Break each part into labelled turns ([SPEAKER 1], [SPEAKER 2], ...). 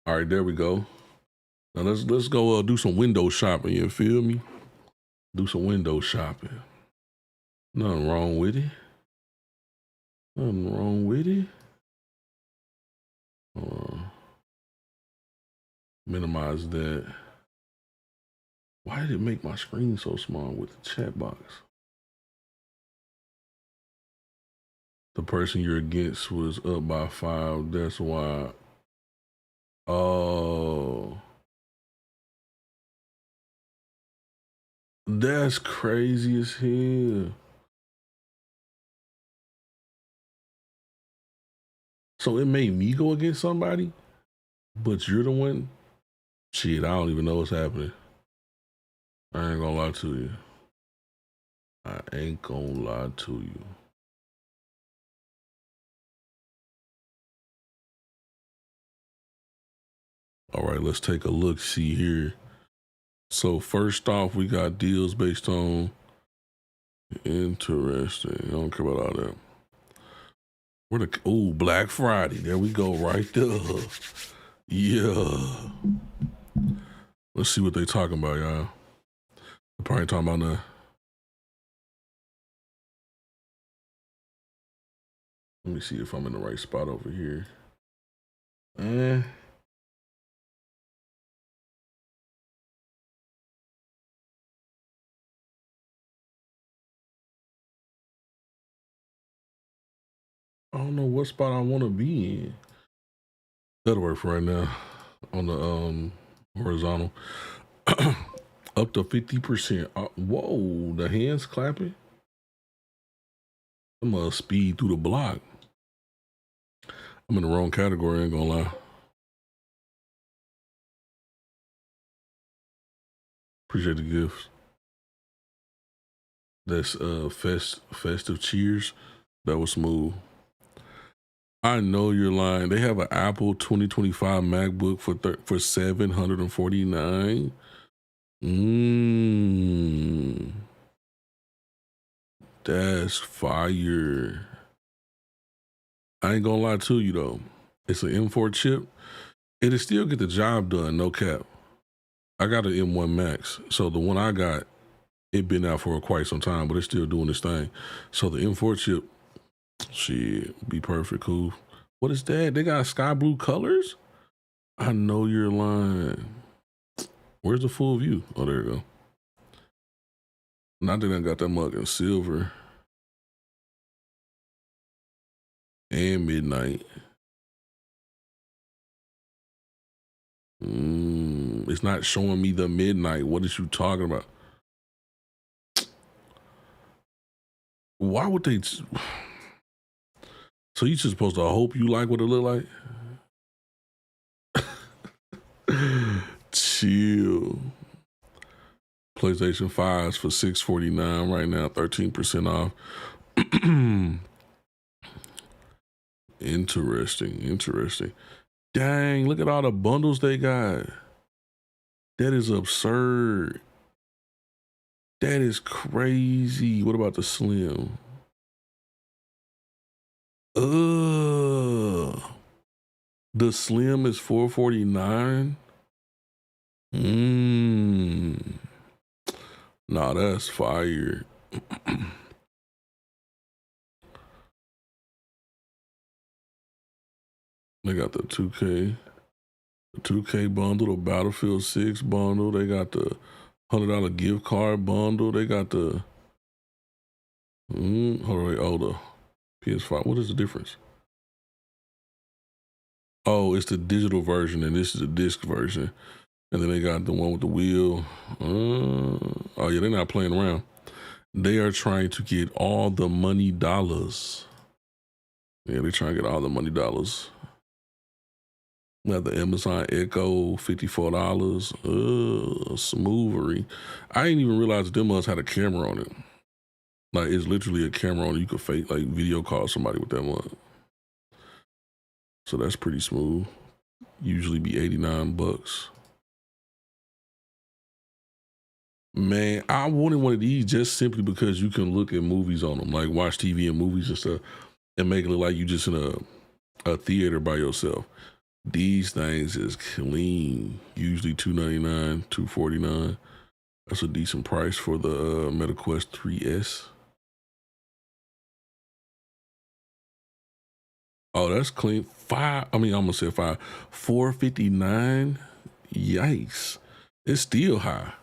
[SPEAKER 1] All right, there we go. Now let's go do some window shopping. You feel me? Do some window shopping. Nothing wrong with it. Nothing wrong with it. Uh, Minimize that. Why did it make my screen so small with the chat box? The person you're against was up by 5. That's why. Oh, that's crazy as hell. So it made me go against somebody, but you're the one. Shit, I don't even know what's happening. I ain't gonna lie to you. I ain't gonna lie to you. All right, let's take a look, see here. So first off, we got deals based on interesting. I don't care about all that. Black Friday. There we go, right there. Yeah. Let's see what they talking about, y'all. They're probably talking about the. Let me see if I'm in the right spot over here. I don't know what spot I want to be in. That'll work for right now. On the horizontal. Up to 50%. Whoa, the hands clapping. I'm gonna speed through the block. I'm in the wrong category, I ain't gonna lie. Appreciate the gifts. That's festive cheers. That was smooth. I know you're lying. They have an Apple 2025 MacBook for $749. That's fire. I ain't gonna lie to you though. It's an M4 chip. It'll still get the job done, no cap. I got an M1 Max, so the one I got, it been out for quite some time, but it's still doing this thing. So the M4 chip, shit, be perfect, cool. What is that? They got sky blue colors? I know you're lying. Where's the full view? Oh, there you go. Not that I got that mug in silver. And midnight. It's not showing me the midnight. What is you talking about? Why would they? So you just supposed to hope you like what it look like? Chill. PlayStation 5s for $649 right now, 13% off. Interesting. Dang, look at all the bundles they got. That is absurd. That is crazy. What about the Slim? The Slim is $449. Nah, that's fire. They got the 2K bundle, the Battlefield 6 bundle. They got the $100 gift card bundle. They got the the PS5. What is the difference? Oh, it's the digital version, and this is the disc version. And then they got the one with the wheel. Oh yeah, they're not playing around. They are trying to get all the money dollars. Yeah, they're trying to get all the money dollars. Got the Amazon Echo, $54. Smoothery. I didn't even realize them must had a camera on it. Like, it's literally a camera on it. You could fake, like, video call somebody with that one. So that's pretty smooth. Usually be $89. Man, I wanted one of these just simply because you can look at movies on them, like watch TV and movies and stuff, and make it look like you just in a theater by yourself. These things is clean. Usually $299, $249. That's a decent price for the MetaQuest 3S. Oh, that's clean. I'm gonna say five. 459. Yikes. It's still high.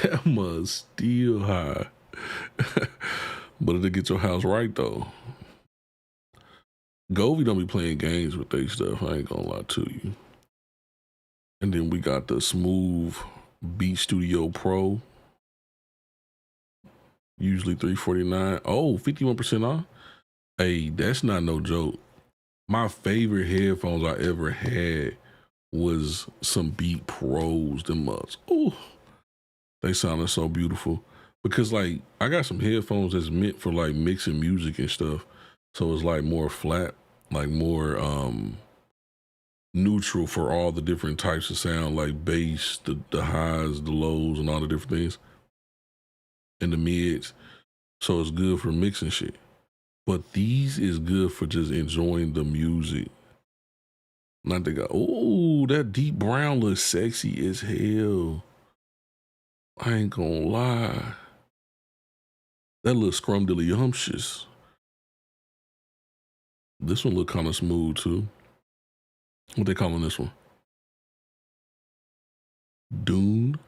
[SPEAKER 1] That must still high. But it'll get your house right though. Govee don't be playing games with they stuff. I ain't gonna lie to you. And then we got the Smooth Beat Studio Pro. Usually $349. Oh, 51% off. Hey, that's not no joke. My favorite headphones I ever had was some Beat Pros, them mugs. Oh, they sounded so beautiful. Because like I got some headphones that's meant for like mixing music and stuff. So it's like more flat, like more neutral for all the different types of sound, like bass, the highs, the lows, and all the different things, and the mids. So it's good for mixing shit. But these is good for just enjoying the music. Not the guy. Oh, that deep brown looks sexy as hell. I ain't gonna lie. That looks scrumdiddlyumptious. This one look kind of smooth too. What they calling this one? Dune.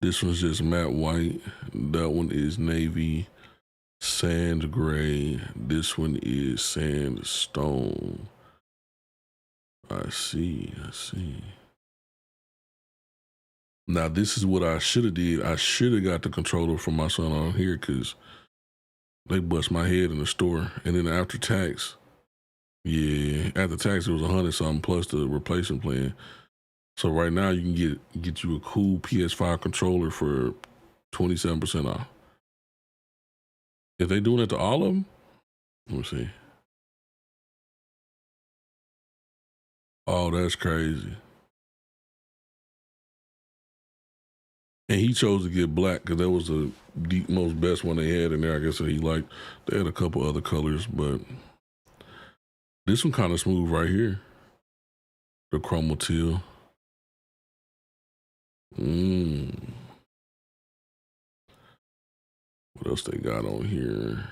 [SPEAKER 1] This one's just matte white. That one is navy. Sand gray. This one is sandstone. I see. Now this is what I should have did. I should have got the controller from my son on here because they bust my head in the store. And then after tax, yeah, after tax it was 100 something plus the replacement plan. So right now you can get you a cool PS5 controller for 27% off. If they doing it to all of them, let me see. Oh, that's crazy. And he chose to get black because that was the most best one they had in there. I guess that he liked. They had a couple other colors, but this one kind of smooth right here. The chroma teal. What else they got on here?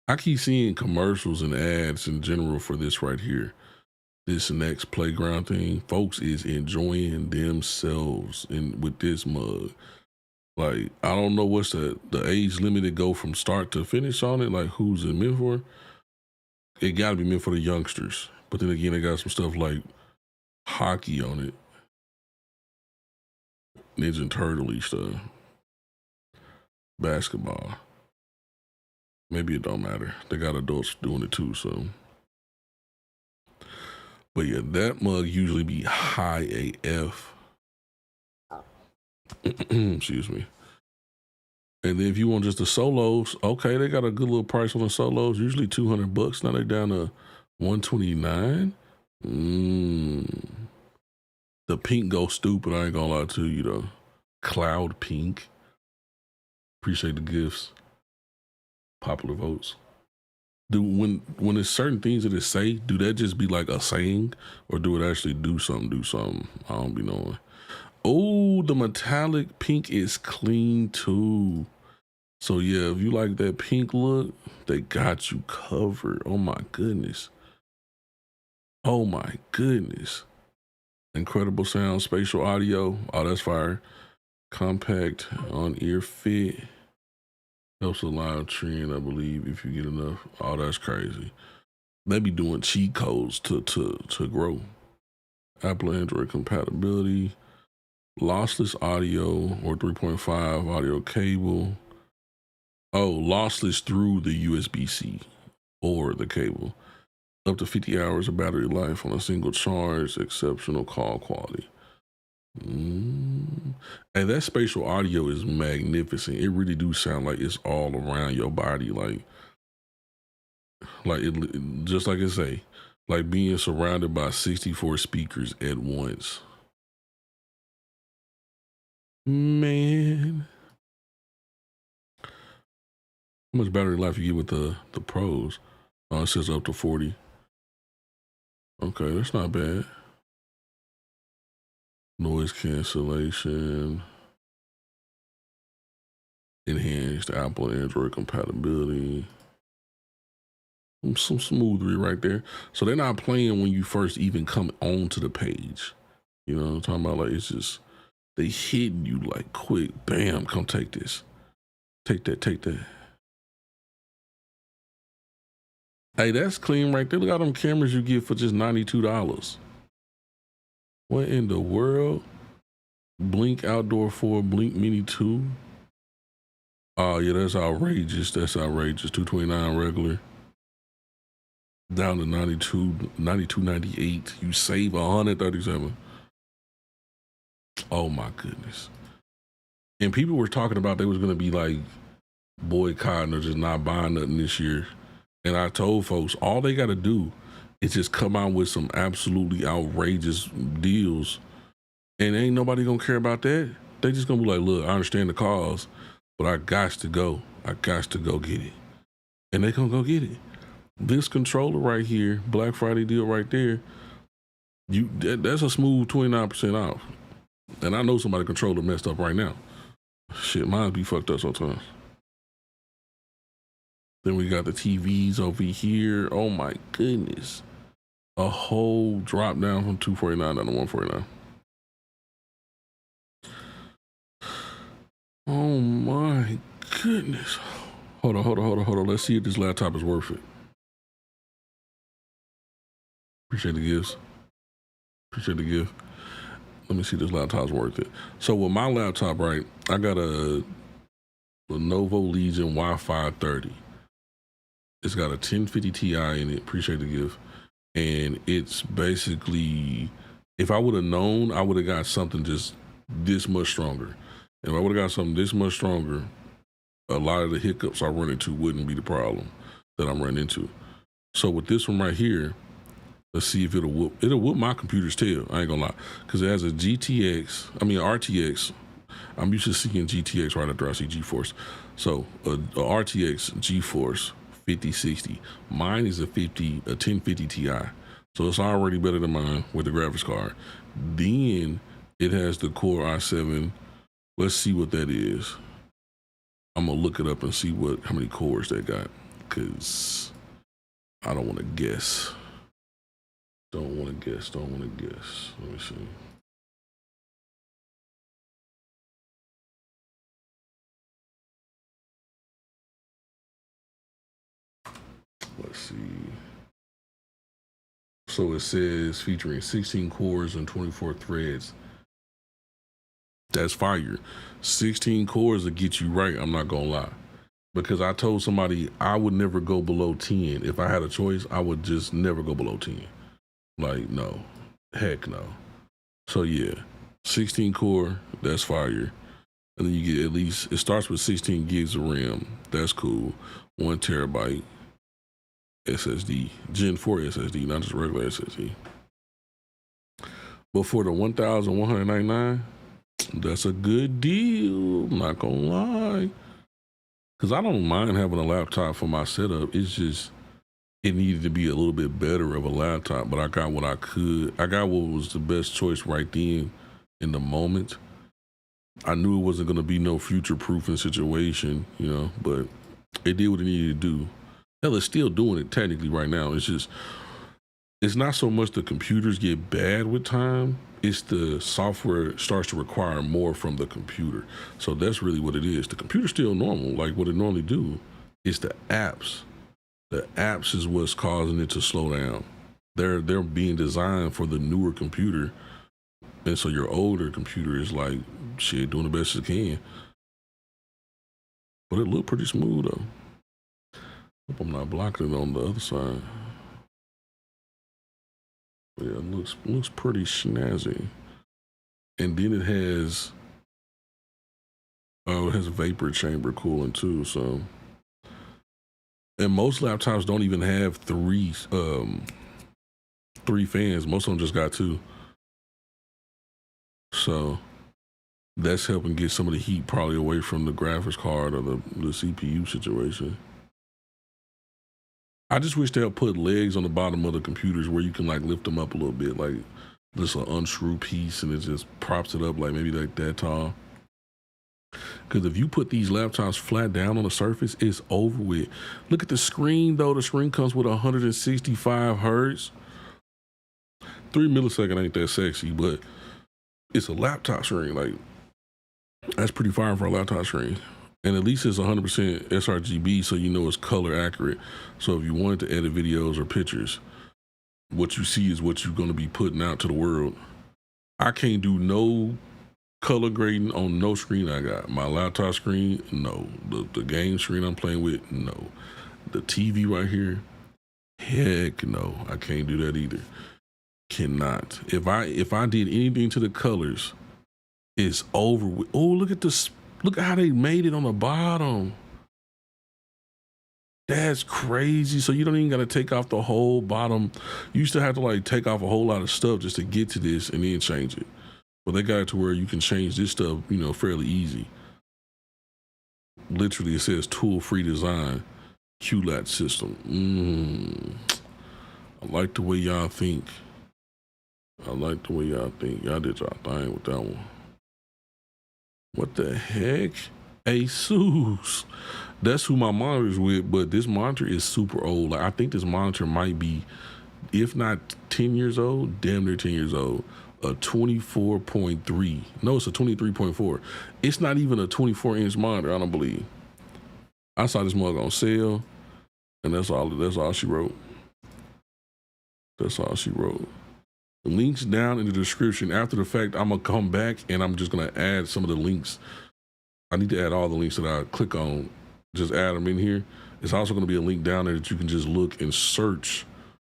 [SPEAKER 1] I keep seeing commercials and ads in general for this right here. This next playground thing. Folks is enjoying themselves with this mug. Like, I don't know what's the age limit to go from start to finish on it. Like, who's it meant for? It got to be meant for the youngsters. But then again, they got some stuff like hockey on it. Ninja Turtle stuff. Basketball. Maybe it don't matter. They got adults doing it too, so. But yeah, that mug usually be high AF. Excuse me. And then if you want just the solos, okay, they got a good little price on the solos. Usually $200. Now they're down to 129. The pink goes stupid. I ain't gonna lie to you though. Cloud pink. Appreciate the gifts. Popular votes. Do when there's certain things that it say, do that just be like a saying, or do it actually do something? I don't be knowing. Oh, the metallic pink is clean too. So yeah, if you like that pink look, they got you covered. Oh my goodness. Oh my goodness. Incredible sound, spatial audio. Oh, that's fire. Compact on ear fit. Helps a live trend, I believe, if you get enough. Oh, that's crazy. They be doing cheat codes to grow. Apple Android compatibility, lossless audio or 3.5 audio cable. Oh, lossless through the USB-C or the cable. Up to 50 hours of battery life on a single charge, exceptional call quality. And that spatial audio is magnificent. It really do sound like it's all around your body, like it, just like it say, like being surrounded by 64 speakers at once. Man, how much battery life you get with the pros? Oh, it says up to 40. Okay, that's not bad. Noise cancellation, enhanced Apple Android compatibility. Some smoothery right there. So they're not playing when you first even come onto the page. You know what I'm talking about? Like, it's just, they hitting you like quick. Bam, come take this. Take that, take that. Hey, that's clean right there. Look at them cameras you get for just $92. What in the world? Blink Outdoor 4, Blink Mini 2. Oh, yeah, that's outrageous. That's outrageous. 229 regular. Down to 92.98. You save 137. Oh my goodness. And people were talking about they was gonna be like boycotting or just not buying nothing this year. And I told folks all they gotta do is just come out with some absolutely outrageous deals. And ain't nobody gonna care about that. They just gonna be like, look, I understand the cause, but I got to go. I got to go get it. And they gonna go get it. This controller right here, Black Friday deal right there, that's a smooth 29% off. And I know somebody controller messed up right now. Shit, mine be fucked up sometimes. Then we got the TVs over here. Oh my goodness. A whole drop down from 249 down to 149. Oh my goodness. Hold on. Let's see if this laptop is worth it. Appreciate the gifts. Appreciate the gift. Let me see if this laptop's worth it. So with my laptop, right, I got a Lenovo Legion Wi-Fi 30. It's got a 1050 Ti in it. Appreciate the gift. And it's basically, if I would have known, I would have got something just this much stronger. And if I would have got something this much stronger, a lot of the hiccups I run into wouldn't be the problem that I'm running into. So with this one right here, let's see if it'll whoop my computer's tail. I ain't gonna lie, because it has a RTX. I'm used to seeing GTX right after I see GeForce. So a RTX GeForce 5060. Mine is a 1050 Ti. So it's already better than mine with the graphics card. Then it has the Core i7. Let's see what that is. I'm gonna look it up and see how many cores they got, because I don't want to guess. Don't want to guess. Let me see. Let's see. So it says featuring 16 cores and 24 threads. That's fire. 16 cores will get you right, I'm not gonna lie. Because I told somebody I would never go below 10. If I had a choice, I would just never go below 10. Like, no. Heck no. So yeah, 16 core, that's fire. And then you get at least, it starts with 16 gigs of RAM. That's cool. 1 terabyte SSD, Gen 4 SSD, not just regular SSD. But for the 1,199, that's a good deal. I'm not gonna lie. Because I don't mind having a laptop for my setup. It's just, it needed to be a little bit better of a laptop, but I got what I could. I got what was the best choice right then in the moment. I knew it wasn't going to be no future-proofing situation, but it did what it needed to do. Hell, it's still doing it technically right now. It's just, it's not so much the computers get bad with time, it's the software starts to require more from the computer. So that's really what it is. The computer's still normal, like what it normally do. It's the apps. The apps is what's causing it to slow down. They're being designed for the newer computer. And so your older computer is like, shit, doing the best it can. But it looked pretty smooth though. Hope I'm not blocking it on the other side. Yeah, it looks pretty snazzy. And then it has vapor chamber cooling too, so. And most laptops don't even have three fans. Most of them just got 2. So that's helping get some of the heat probably away from the graphics card or the CPU situation. I just wish they'll put legs on the bottom of the computers where you can like lift them up a little bit, like just an unscrew piece, and it just props it up like maybe like that tall. Because if you put these laptops flat down on the surface, it's over with. Look at the screen though. The screen comes with 165 hertz. 3 millisecond ain't that sexy, but it's a laptop screen. Like, that's pretty fine for a laptop screen. And at least it's 100% sRGB, so you know it's color accurate. So if you wanted to edit videos or pictures, what you see is what you're going to be putting out to the world. I can't do no color grading on no screen I got. My laptop screen, no. The game screen I'm playing with, no. The TV right here, heck no. I can't do that either. Cannot. If I did anything to the colors, it's over with. Oh, look at this. Look at how they made it on the bottom. That's crazy. So you don't even got to take off the whole bottom. You used to have to like take off a whole lot of stuff just to get to this and then change it. But they got it to where you can change this stuff, you know, fairly easy. Literally, it says tool-free design, QLAT system. I like the way y'all think. I like the way y'all think. Y'all did y'all thing with that one. What the heck? Asus. That's who my monitor is with, but this monitor is super old. Like, I think this monitor might be, if not 10 years old, damn near 10 years old. A 24.3. No, it's a 23.4. It's not even a 24-inch monitor, I don't believe. I saw this mug on sale, and that's all she wrote. That's all she wrote. Links down in the description. After the fact, I'm gonna come back and I'm just gonna add some of the links. I need to add all the links that I click on. Just add them in here. It's also gonna be a link down there that you can just look and search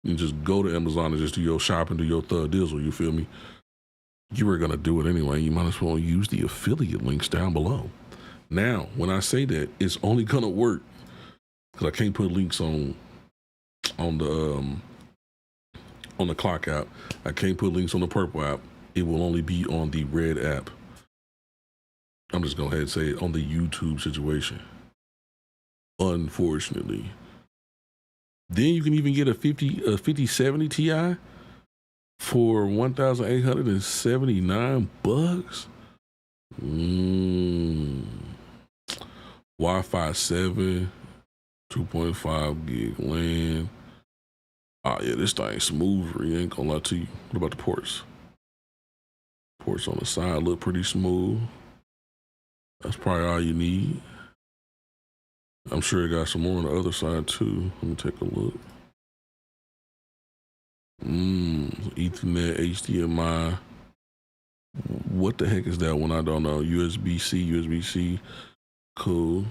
[SPEAKER 1] and just go to Amazon and just do your shopping, do your thug dizzle, you feel me? You were gonna do it anyway. You might as well use the affiliate links down below. Now, when I say that, it's only gonna work because I can't put links on the clock app. I can't put links on the purple app. It will only be on the red app. I'm just gonna go ahead and say it on the YouTube situation. Unfortunately. Then you can even get a 5070 Ti for $1,879. Wi-Fi 7, 2.5 gig LAN. Oh yeah, this thing's smooth. You ain't gonna lie to you. What about the ports? Ports on the side look pretty smooth. That's probably all you need. I'm sure it got some more on the other side too. Let me take a look. Ethernet, HDMI. What the heck is that one? I don't know. USB-C. Cool.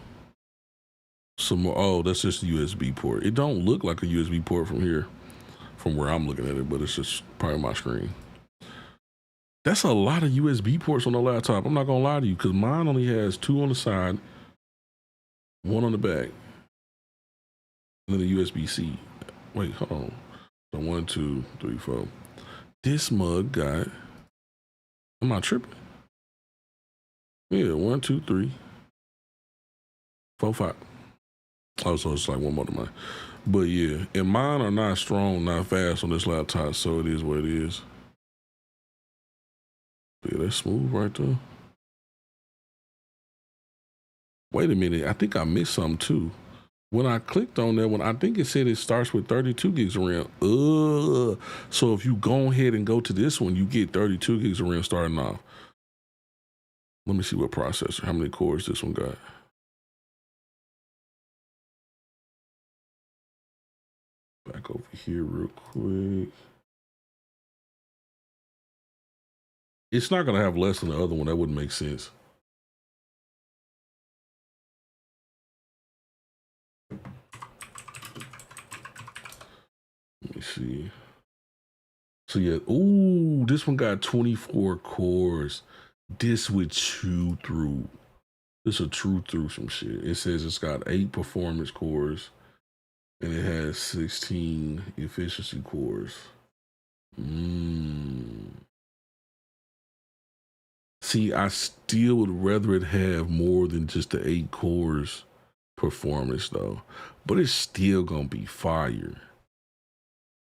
[SPEAKER 1] Some more. Oh, that's just a USB port. It don't look like a USB port from here, from where I'm looking at it, but it's just probably my screen. That's a lot of USB ports on the laptop. I'm not gonna lie to you, because mine only has 2 on the side, 1 on the back, and then a USB-C. Wait, hold on. So 1, 2, 3, 4. This mug got. I'm not tripping. Yeah, 1, 2, 3, 4, 5. Oh, so it's like one more than mine. But yeah, and mine are not strong, not fast on this laptop, so it is what it is. Yeah, that's smooth right there. Wait a minute, I think I missed something too. When I clicked on that one, I think it said it starts with 32 gigs of RAM. So if you go ahead and go to this one, you get 32 gigs of RAM starting off. Let me see what processor, how many cores this one got. Back over here real quick. It's not gonna have less than the other one. That wouldn't make sense. Let me see. So yeah, ooh, this one got 24 cores. This would chew through. This will chew through some shit. It says it's got 8 performance cores and it has 16 efficiency cores. See, I still would rather it have more than just the 8 cores performance though. but it's still gonna be fire.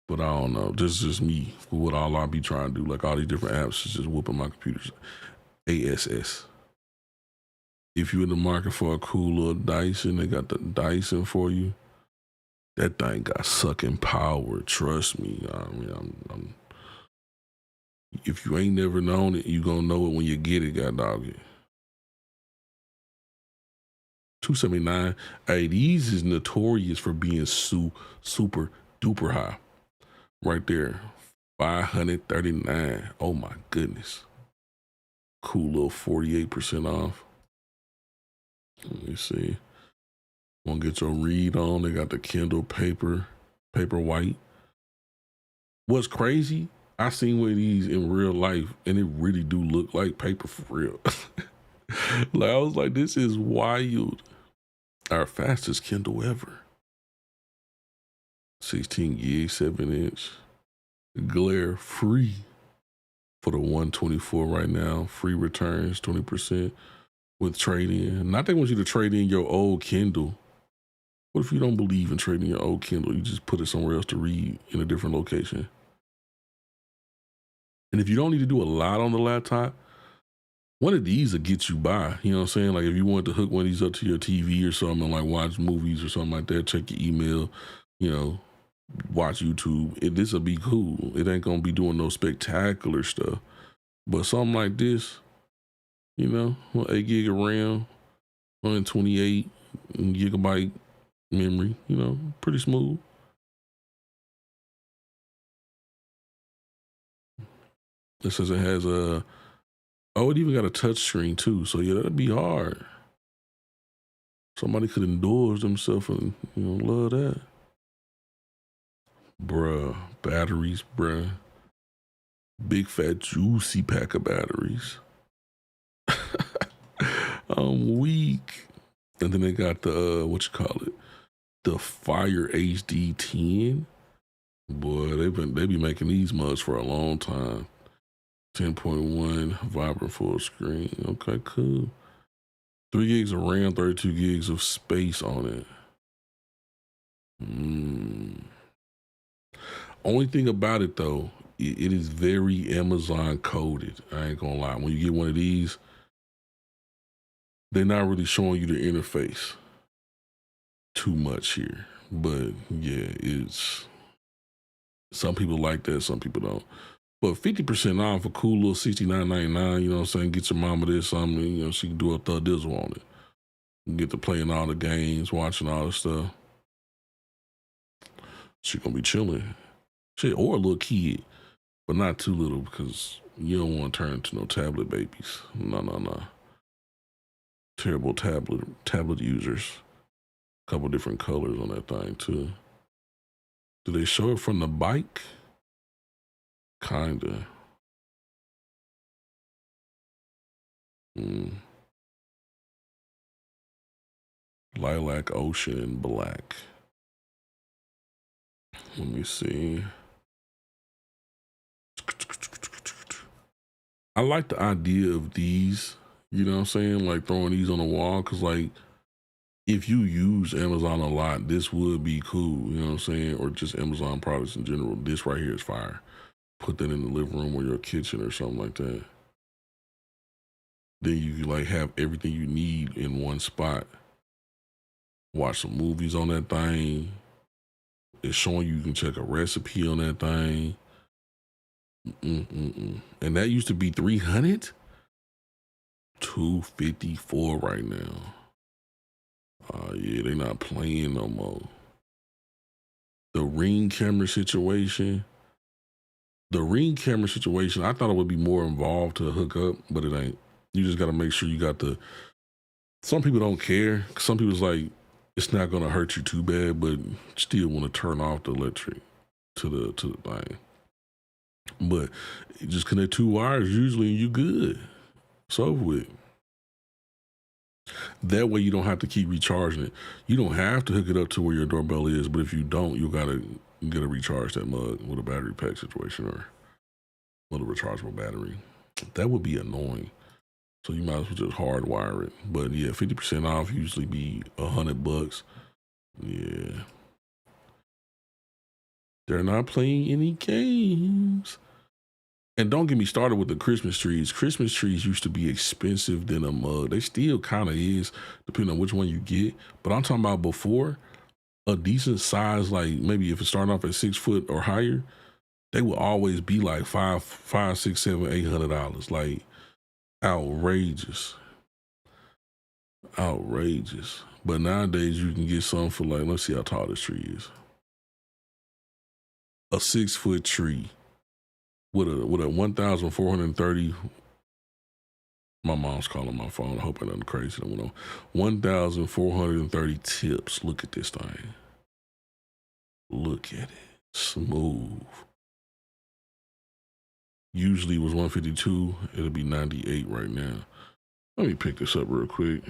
[SPEAKER 1] But I don't know. This is just me. What all I be trying to do, like all these different apps, is just whooping my computers. ASS. If you're in the market for a cool little Dyson, they got the Dyson for you. That thing got sucking power. Trust me. I mean, if you ain't never known it, you gonna know it when you get it. God dog it. 279. Hey, these is notorious for being super duper high. Right there. 539. Oh my goodness. Cool little 48% off. Let me see. Want to get your read on? They got the Kindle paper white. What's crazy? I seen one of these in real life, and it really do look like paper for real. Like I was like, this is wild. Our fastest Kindle ever. 16 gig, 7-inch. Glare free for the 124 right now. Free returns, 20% with trade-in. Not they want you to trade in your old Kindle. What if you don't believe in trading your old Kindle? You just put it somewhere else to read in a different location. And if you don't need to do a lot on the laptop, one of these will get you by. You know what I'm saying? Like if you want to hook one of these up to your TV or something, like watch movies or something like that, check your email, you know, watch YouTube. This will be cool. It ain't gonna be doing no spectacular stuff. But something like this, you know, 8 gig of RAM, 128 gigabyte memory, you know, pretty smooth. It says it has a, oh, it even got a touch screen too. So yeah, that'd be hard. Somebody could indulge themselves and, you know, love that. Bruh, batteries, bruh. Big fat juicy pack of batteries. I'm weak. And then they got the what you call it? The Fire HD 10. Boy, they be making these mugs for a long time. 10.1 vibrant full screen. Okay, cool. 3 gigs of RAM, 32 gigs of space on it. Only thing about it though, it is very Amazon coded. I ain't gonna lie. When you get one of these, they're not really showing you the interface too much here. But yeah, it's some people like that, some people don't. But 50% off a cool little $69.99, you know what I'm saying? Get your mama this something, you know, she can do a thug dizzle on it. Get to playing all the games, watching all the stuff. She gonna be chilling. Shit, or a little kid, but not too little because you don't want to turn into no tablet babies. No. Terrible tablet users. Couple different colors on that thing too. Do they show it from the bike? Kinda. Lilac Ocean Black. Let me see. I like the idea of these, you know what I'm saying? Like throwing these on the wall, because like if you use Amazon a lot, this would be cool, you know what I'm saying? Or just Amazon products in general. This right here is fire. Put that in the living room or your kitchen or something like that. Then you can like have everything you need in one spot. Watch some movies on that thing. It's showing you can check a recipe on that thing. And that used to be 300, 254 right now. Yeah, they not playing no more. The Ring camera situation. I thought it would be more involved to hook up, but it ain't. You just got to make sure you got the. Some people don't care. Some people's like, it's not gonna hurt you too bad, but still want to turn off the electric to the thing. But you just connect 2 wires usually, and you good. It's over with. That way you don't have to keep recharging it. You don't have to hook it up to where your doorbell is, but if you don't, you gotta recharge that mug with a battery pack situation or with a rechargeable battery. That would be annoying. So you might as well just hardwire it. But yeah, 50% off usually be $100. Yeah. They're not playing any games. And don't get me started with the Christmas trees. Christmas trees used to be expensive than a mug. They still kind of is, depending on which one you get. But I'm talking about before, a decent size, like maybe if it started off at 6 foot or higher, they will always be like five, six, seven, $800. Like outrageous, outrageous. But nowadays you can get some for like, let's see how tall this tree is. A 6 foot tree with a 1,430. My mom's calling my phone. I hope I nothing crazy that went on. 1,430 tips. Look at this thing. Look at it. Smooth. Usually it was 152. It'll be 98 right now. Let me pick this up real quick.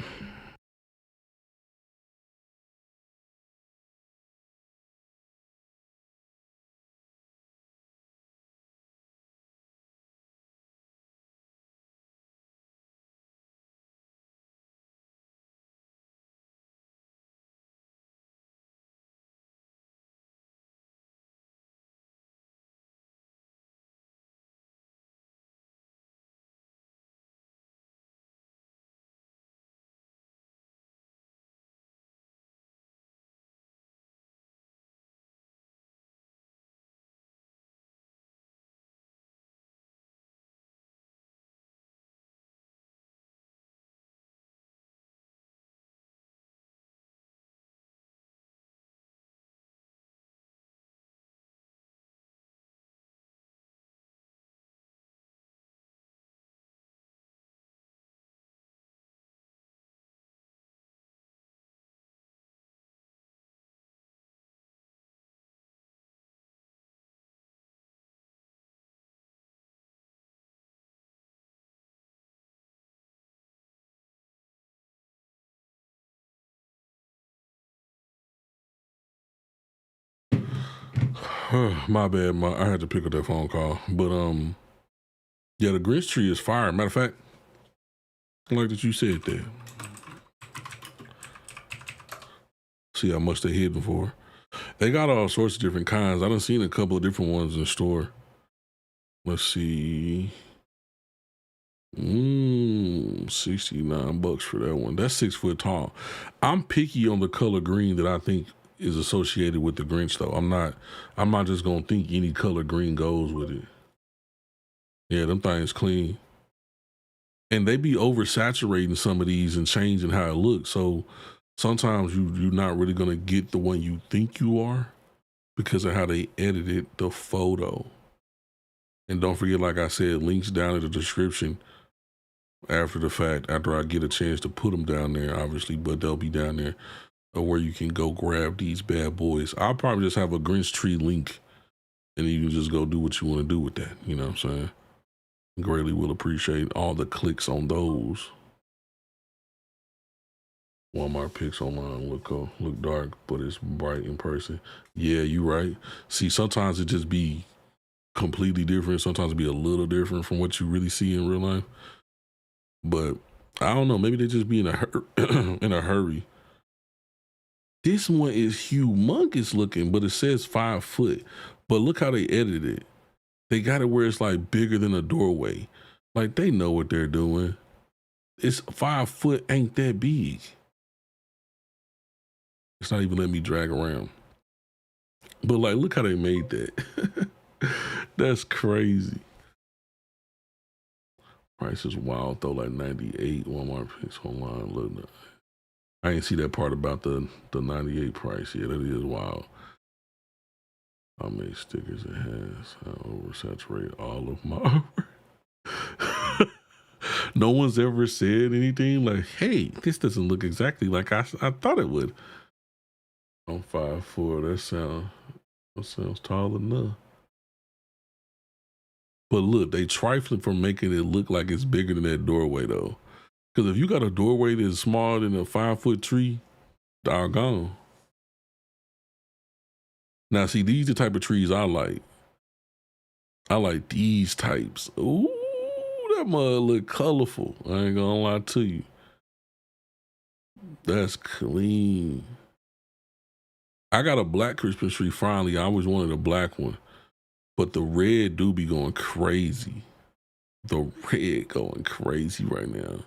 [SPEAKER 1] My bad. I had to pick up that phone call. But yeah, the Grinch tree is fire. Matter of fact, I like that you said that. See how much they hidden for. They got all sorts of different kinds. I done seen a couple of different ones in the store. Let's see. 69 bucks for that one. That's 6 foot tall. I'm picky on the color green that I think is associated with the Grinch though. I'm not just gonna think any color green goes with it. Yeah, them things clean. And they be oversaturating some of these and changing how it looks. So sometimes you're not really gonna get the one you think you are because of how they edited the photo. And don't forget, like I said, links down in the description after the fact, after I get a chance to put them down there, obviously, but they'll be down there where you can go grab these bad boys. I'll probably just have a Grinch tree link and you can just go do what you want to do with that. You know what I'm saying? Greatly will appreciate all the clicks on those. Walmart pics online look dark, but it's bright in person. Yeah, you right. See, sometimes it just be completely different. Sometimes it be a little different from what you really see in real life. But I don't know. Maybe they just be in in a hurry. This one is humongous looking, but it says 5 foot. But look how they edited it. They got it where it's like bigger than a doorway. Like they know what they're doing. It's 5 foot, ain't that big. It's not even letting me drag around. But like, look how they made that. That's crazy. Price is wild though, like 98 Walmart picks online. Look, I ain't see that part about the 98 price. Yeah, that is wild. How many stickers it has? I oversaturate all of my. No one's ever said anything like, "Hey, this doesn't look exactly like I thought it would." I'm 5'4". That sounds tall enough. But look, they trifling for making it look like it's bigger than that doorway though. Because if you got a doorway that's smaller than a 5 foot tree, doggone. Now, see, these the type of trees I like. I like these types. Ooh, that mud look colorful. I ain't gonna lie to you. That's clean. I got a black Christmas tree finally. I always wanted a black one, but the red do be going crazy. The red going crazy right now.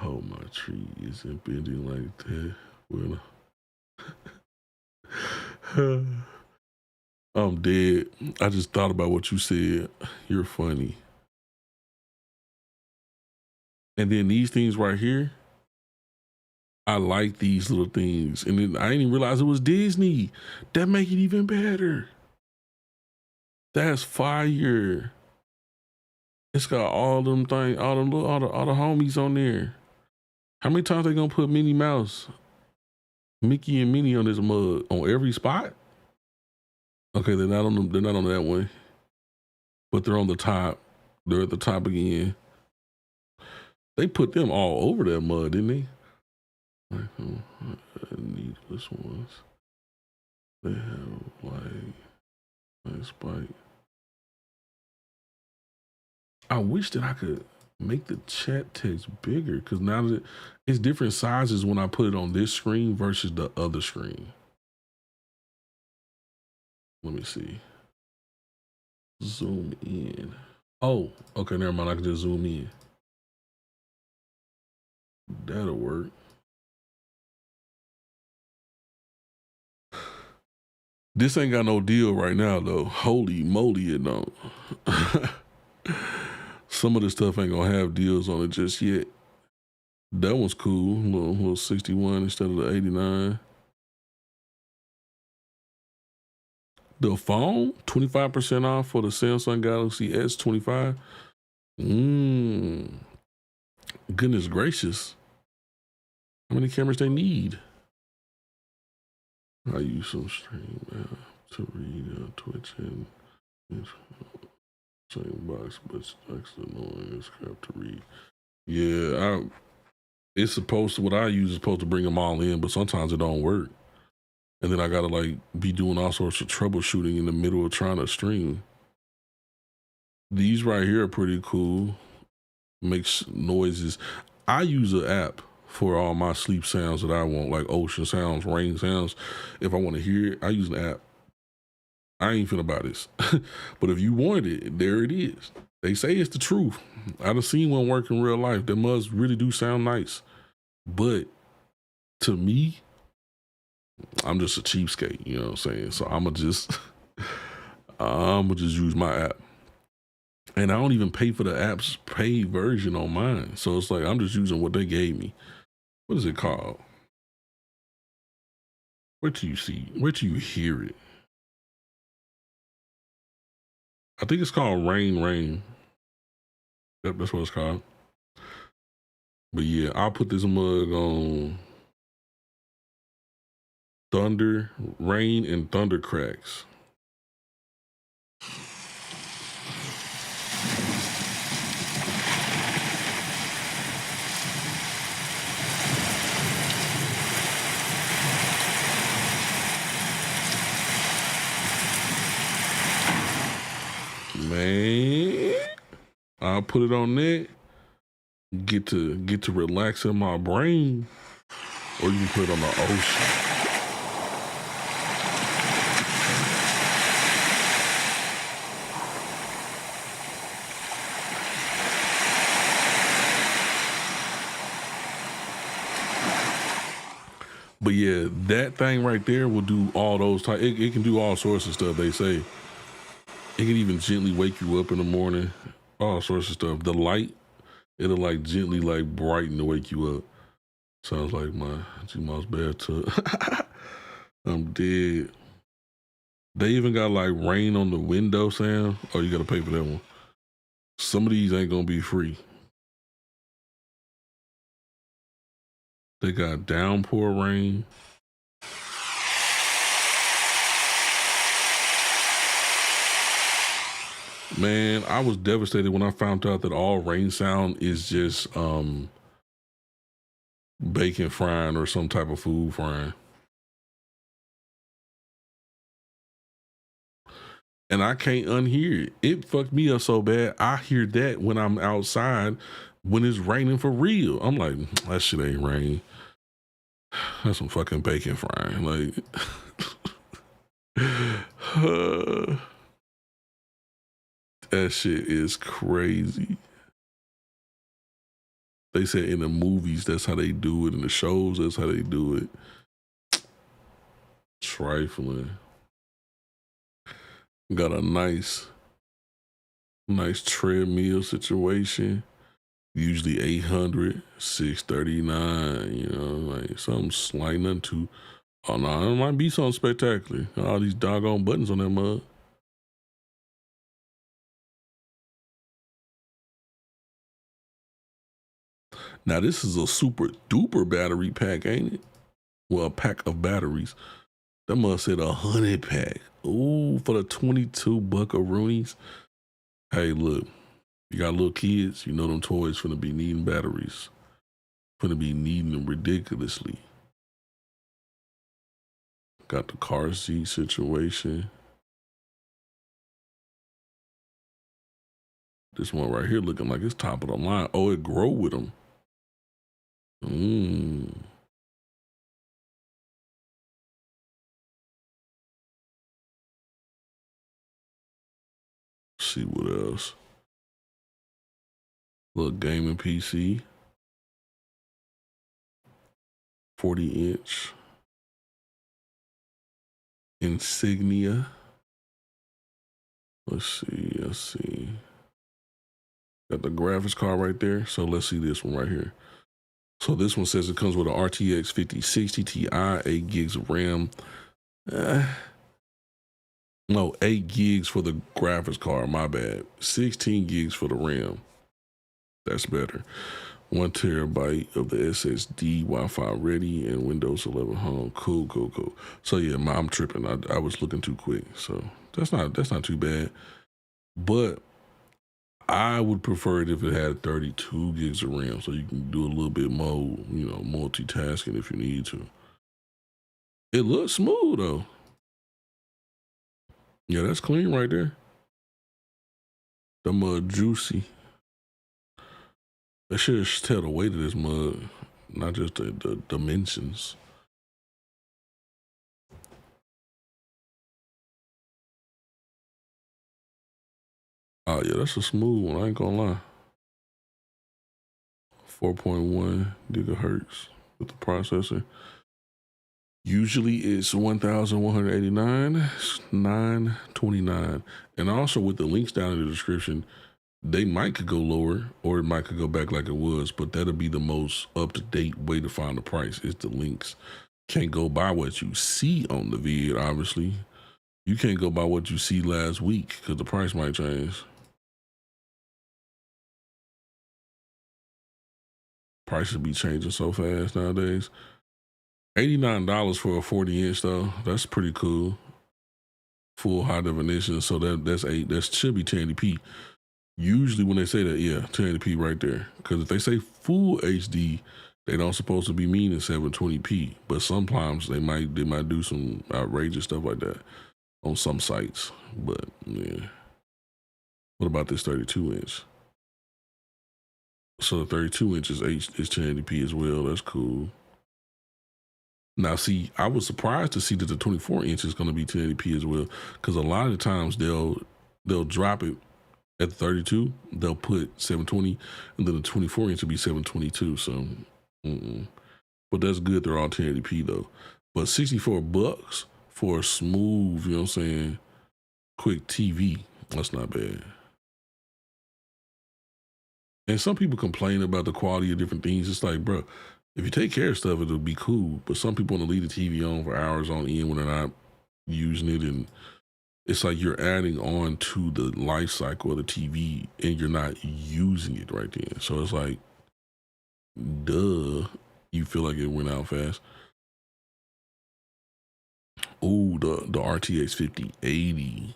[SPEAKER 1] Oh, my tree isn't bending like that. Well, I'm dead. I just thought about what you said. You're funny. And then these things right here, I like these little things. And then I didn't even realize it was Disney. That make it even better. That's fire. It's got all them things, all the homies on there. How many times they gonna put Minnie Mouse, Mickey and Minnie on this mug on every spot? Okay, they're not on that one, but they're on the top. They're at the top again. They put them all over that mud, didn't they? Needless ones. They have like nice spike. I wish that I could make the chat text bigger because now that it's different sizes when I put it on this screen versus the other screen. Let me see. Zoom in. Oh, okay, never mind. I can just zoom in. That'll work. This ain't got no deal right now though. Holy moly, it don't. Some of the stuff ain't gonna have deals on it just yet. That one's cool. Little 61 instead of the 89. The phone, 25% off for the Samsung Galaxy S25. Goodness gracious. How many cameras they need? I use some stream to read Twitch and same box, but it's actually annoying as crap to read. Yeah, it's supposed to, what I use is supposed to bring them all in, but sometimes it don't work. And then I gotta like be doing all sorts of troubleshooting in the middle of trying to stream. These right here are pretty cool. Makes noises. I use an app for all my sleep sounds that I want, like ocean sounds, rain sounds. If I want to hear it, I use an app. I ain't finna buy this. But if you want it, there it is. They say it's the truth. I done seen one work in real life. That must really do sound nice. But to me, I'm just a cheapskate, you know what I'm saying? So I'ma just use my app. And I don't even pay for the app's paid version on mine. So it's like I'm just using what they gave me. What is it called? Where do you see? Where do you hear it? I think it's called Rain. Yep, that's what it's called. But yeah, I'll put this mug on Thunder, Rain, and Thunder Cracks. Man, I'll put it on there. Get to relax in my brain, or you can put it on the ocean. But yeah, that thing right there will do all those type. It can do all sorts of stuff. They say it can even gently wake you up in the morning. All sorts of stuff. The light, it'll like gently like brighten to wake you up. Sounds like my Gmaw's bathtub. I'm dead. They even got like rain on the window sound. Oh, you gotta pay for that one. Some of these ain't gonna be free. They got downpour rain. Man, I was devastated when I found out that all rain sound is just bacon frying or some type of food frying. And I can't unhear it. It fucked me up so bad. I hear that when I'm outside when it's raining for real. I'm like, that shit ain't rain. That's some fucking bacon frying. Like, that shit is crazy. They said in the movies, that's how they do it. In the shows, that's how they do it. Trifling. Got a nice treadmill situation. Usually 800, 639, you know, like something slight, nothing too. Oh no, it might be something spectacular. All these doggone buttons on that mug. Now this is a super duper battery pack, ain't it? Well, a pack of batteries. That must said 100 pack. Ooh, for the 22 buckaroonies. Hey, look, you got little kids, you know them toys finna be needing batteries. Finna be needing them ridiculously. Got the car seat situation. This one right here looking like it's top of the line. Oh, it grow with them. See what else. Little gaming PC. 40-inch. Insignia. Let's see. Got the graphics card right there. So let's see this one right here. So this one says it comes with an RTX 5060 Ti, 8 gigs of RAM. No, 8 gigs for the graphics card, my bad. 16 gigs for the RAM. That's better. 1 terabyte of the SSD, Wi-Fi ready, and Windows 11 Home. Cool. So yeah, I'm tripping. I was looking too quick. So that's not too bad. But I would prefer it if it had 32 gigs of RAM, so you can do a little bit more, you know, multitasking if you need to. It looks smooth though. Yeah, that's clean right there. The mud juicy. That should tell the weight of this mud, not just the dimensions. Oh yeah, that's a smooth one. I ain't gonna lie. 4.1 gigahertz with the processor. Usually it's 1,189, 929. And also with the links down in the description, they might could go lower or it might could go back like it was, but that'll be the most up-to-date way to find the price is the links. Can't go by what you see on the vid, obviously. You can't go by what you see last week because the price might change. Prices be changing so fast nowadays. $89 for a 40-inch though. That's pretty cool. Full high definition. So that should be 1080p. Usually when they say that, yeah, 1080p right there. Because if they say full HD, they don't supposed to be meaning 720p. But sometimes they might do some outrageous stuff like that on some sites. But yeah. What about this 32-inch? So the 32-inch is 1080p as well. That's cool. Now, see, I was surprised to see that the 24-inch is going to be 1080p as well, because a lot of the times they'll drop it at the 32, they'll put 720, and then the 24-inch will be 722. So, but that's good. They're all 1080p though. But $64 for a smooth, you know what I'm saying, quick TV, that's not bad. And some people complain about the quality of different things. It's like, bro, if you take care of stuff, it'll be cool. But some people want to leave the TV on for hours on end when they're not using it. And it's like you're adding on to the life cycle of the TV and you're not using it right then. So it's like, duh, you feel like it went out fast. Oh, the RTX 5080.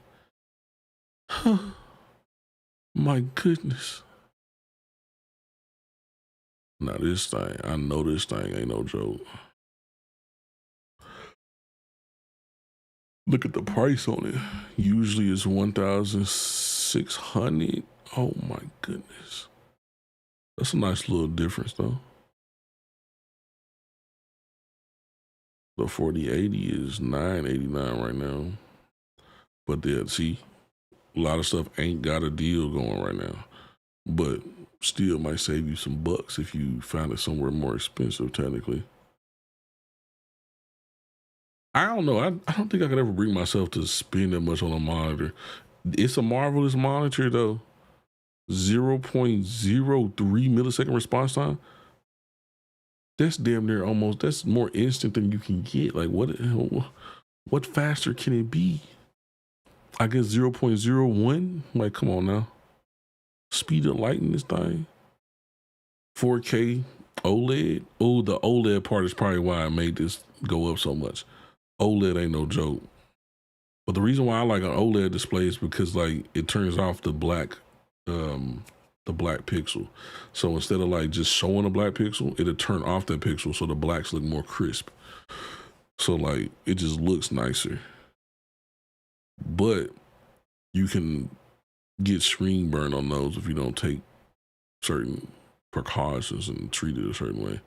[SPEAKER 1] My goodness. Now this thing, I know this thing ain't no joke. Look at the price on it. Usually it's 1,600. Oh my goodness. That's a nice little difference though. The 4080 is $989 right now. But then, see, a lot of stuff ain't got a deal going right now. But still might save you some bucks if you find it somewhere more expensive, technically. I don't know. I don't think I could ever bring myself to spend that much on a monitor. It's a marvelous monitor, though. 0.03 millisecond response time. That's damn near almost, that's more instant than you can get. Like, what faster can it be? I guess 0.01. Like, come on now. Speed of light in this thing. 4K OLED. Oh, the OLED part is probably why I made this go up so much. OLED ain't no joke. But the reason why I like an OLED display is because like it turns off the black pixel. So instead of like just showing a black pixel, it'll turn off that pixel so the blacks look more crisp. So like it just looks nicer. But you can get screen burn on those if you don't take certain precautions and treat it a certain way.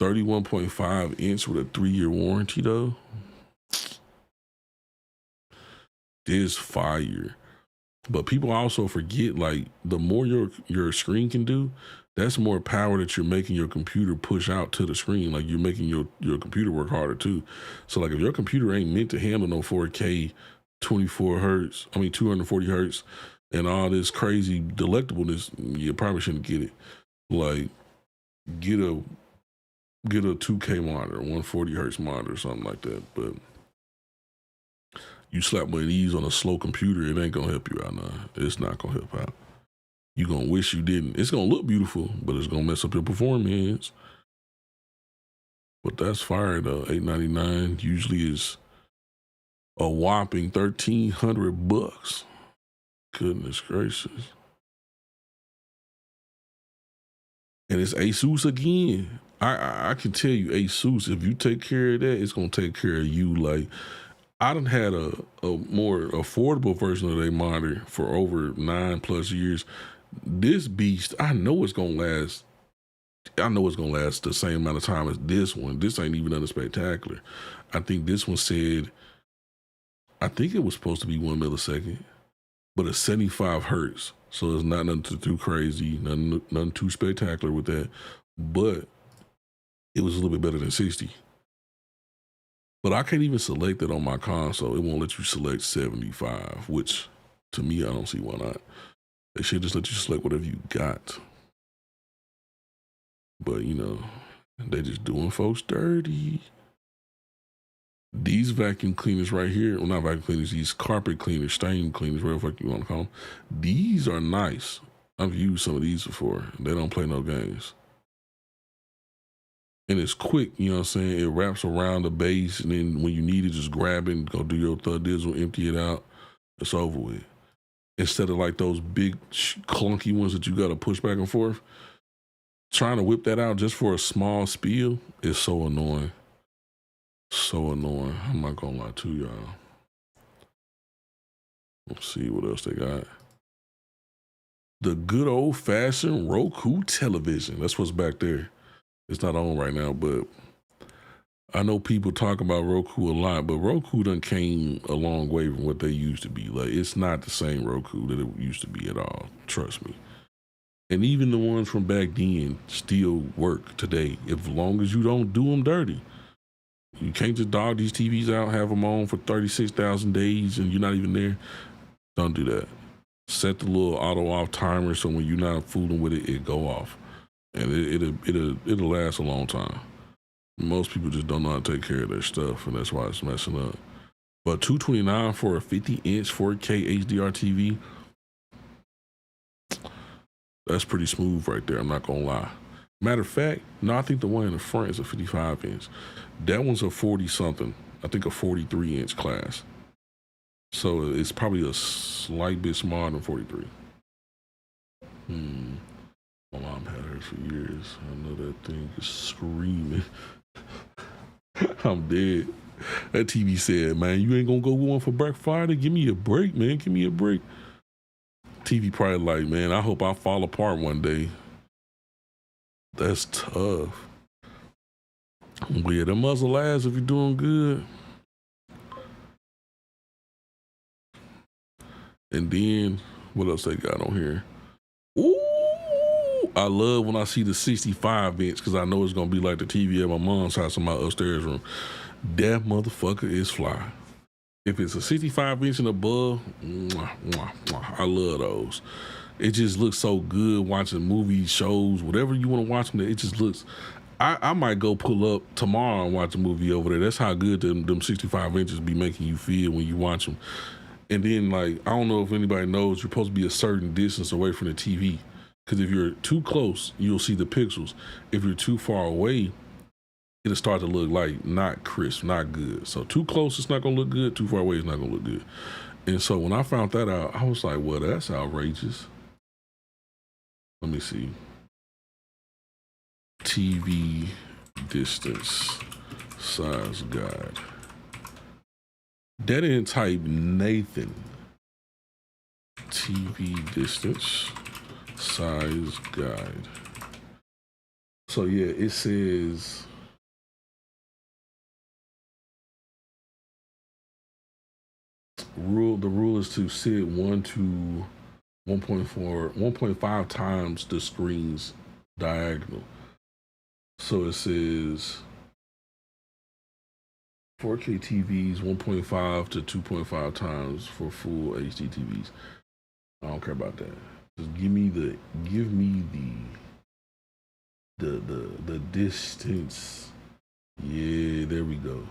[SPEAKER 1] 31.5 inch with a 3-year warranty though. Is fire. But people also forget, like, the more your screen can do, that's more power that you're making your computer push out to the screen. Like, you're making your computer work harder too. So like if your computer ain't meant to handle no 4K 240 hertz and all this crazy delectableness, you probably shouldn't get it. Like get a 2K monitor, 140 hertz monitor, something like that. But you slap one of these on a slow computer, it ain't gonna help you out now. It's not gonna help out. You gonna wish you didn't. It's gonna look beautiful, but it's gonna mess up your performance. But that's fire though. $899 usually is a whopping $1,300. Goodness gracious. And it's Asus again. I can tell you, Asus, if you take care of that, it's gonna take care of you. Like, I done had a more affordable version of their monitor for over 9+ years. This beast, I know it's gonna last. I know it's gonna last the same amount of time as this one. This ain't even nothing spectacular. I think this one said, I think it was supposed to be 1 millisecond, but it's 75 hertz. So it's not nothing too crazy, nothing too spectacular with that. But it was a little bit better than 60. But I can't even select it on my console. It won't let you select 75, which to me, I don't see why not. They should just let you select whatever you got. But you know, they just doing folks dirty. These vacuum cleaners right here, well, not vacuum cleaners, these carpet cleaners, stain cleaners, whatever you want to call them. These are nice. I've used some of these before. They don't play no games. And it's quick, you know what I'm saying? It wraps around the base, and then when you need it, just grab it, go do your thud dizzle, empty it out. It's over with. Instead of like those big clunky ones that you got to push back and forth, trying to whip that out just for a small spill is so annoying. So annoying. I'm not gonna lie to y'all. Let's see what else they got. The good old fashioned Roku television. That's what's back there. It's not on right now, but I know people talk about Roku a lot, but Roku done came a long way from what they used to be. Like, it's not the same Roku that it used to be at all. Trust me. And even the ones from back then still work today, as long as you don't do them dirty. You can't just dog these TVs out, have them on for 36,000 days, and you're not even there. Don't do that. Set the little auto off timer so when you're not fooling with it, it go off. And it'll last a long time. Most people just don't know how to take care of their stuff, and that's why it's messing up. But $229 for a 50-inch 4K HDR TV, that's pretty smooth right there. I'm not gonna lie. Matter of fact, no, I think the one in the front is a 55-inch. That one's a 40-something. I think a 43-inch class. So it's probably a slight bit smaller than 43. My mom had hers for years. I know that thing is screaming. I'm dead. That TV said, man, you ain't gonna go one for Black Friday? Give me a break, man. Give me a break. TV probably like, man, I hope I fall apart one day. That's tough. But yeah, the muzzle ass if you're doing good. And then what else they got on here? Ooh, I love when I see the 65 inch because I know it's gonna be like the TV at my mom's house in my upstairs room. That motherfucker is fly. If it's a 65 inch and above, mwah, mwah, mwah, I love those. It just looks so good watching movies, shows, whatever you want to watch them. It just looks. I might go pull up tomorrow and watch a movie over there. That's how good them 65 inches be making you feel when you watch them. And then, like, I don't know if anybody knows, you're supposed to be a certain distance away from the TV. Because if you're too close, you'll see the pixels. If you're too far away, it'll start to look like not crisp, not good. So too close, it's not going to look good. Too far away, it's not going to look good. And so when I found that out, I was like, well, that's outrageous. Let me see. TV distance size guide. That didn't type Nathan. TV distance size guide. So yeah, it says the rule is to sit 1 to 1.5 times the screen's diagonal. So it says 4K TVs 1.5 to 2.5 times for full HD TVs. I don't care about that. Just give me the distance. Yeah, there we go.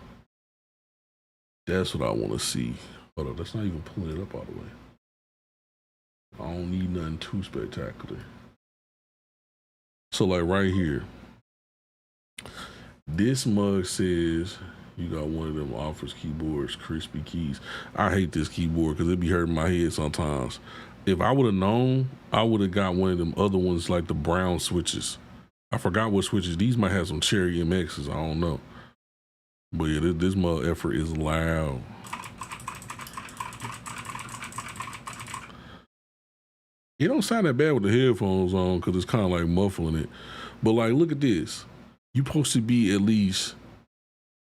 [SPEAKER 1] That's what I want to see. Hold on, that's not even pulling it up all the way. I don't need nothing too spectacular. So like right here, this mug says you got one of them Office keyboards, crispy keys. I hate this keyboard because it be hurting my head sometimes. If I would have known, I would have got one of them other ones like the brown switches. I forgot what switches. These might have some Cherry MXs. I don't know. But yeah, this mug effort is loud. It don't sound that bad with the headphones on because it's kind of like muffling it. But like, look at this. You supposed to be at least.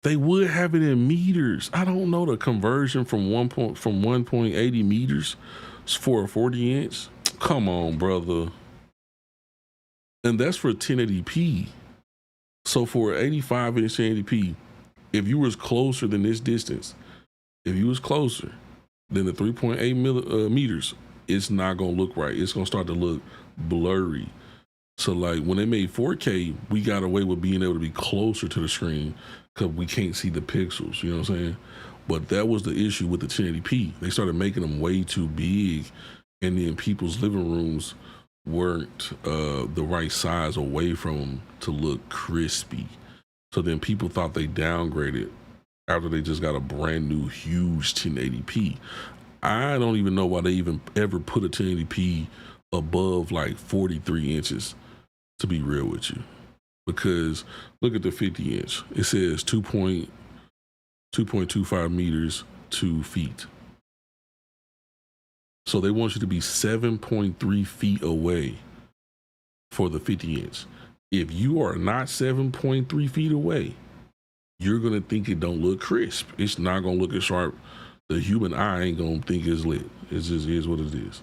[SPEAKER 1] They would have it in meters. I don't know the conversion from 1.80 meters for a 40 inch. Come on, brother. And that's for 1080p. So for 85 inch 1080p, if you was closer than this distance, if you was closer than the 3.8 meters, it's not gonna look right. It's gonna start to look blurry. So like when they made 4K, we got away with being able to be closer to the screen because we can't see the pixels, you know what I'm saying? But that was the issue with the 1080p. They started making them way too big, and then people's living rooms weren't the right size away from them to look crispy. So then people thought they downgraded after they just got a brand new huge 1080p. I don't even know why they even ever put a 1080p above like 43 inches, to be real with you. Because look at the 50 inch. It says 2.25 meters, 2 feet. So they want you to be 7.3 feet away for the 50 inch. If you are not 7.3 feet away, you're gonna think it don't look crisp. It's not gonna look as sharp. The human eye ain't gonna think it's lit. It just is what it is.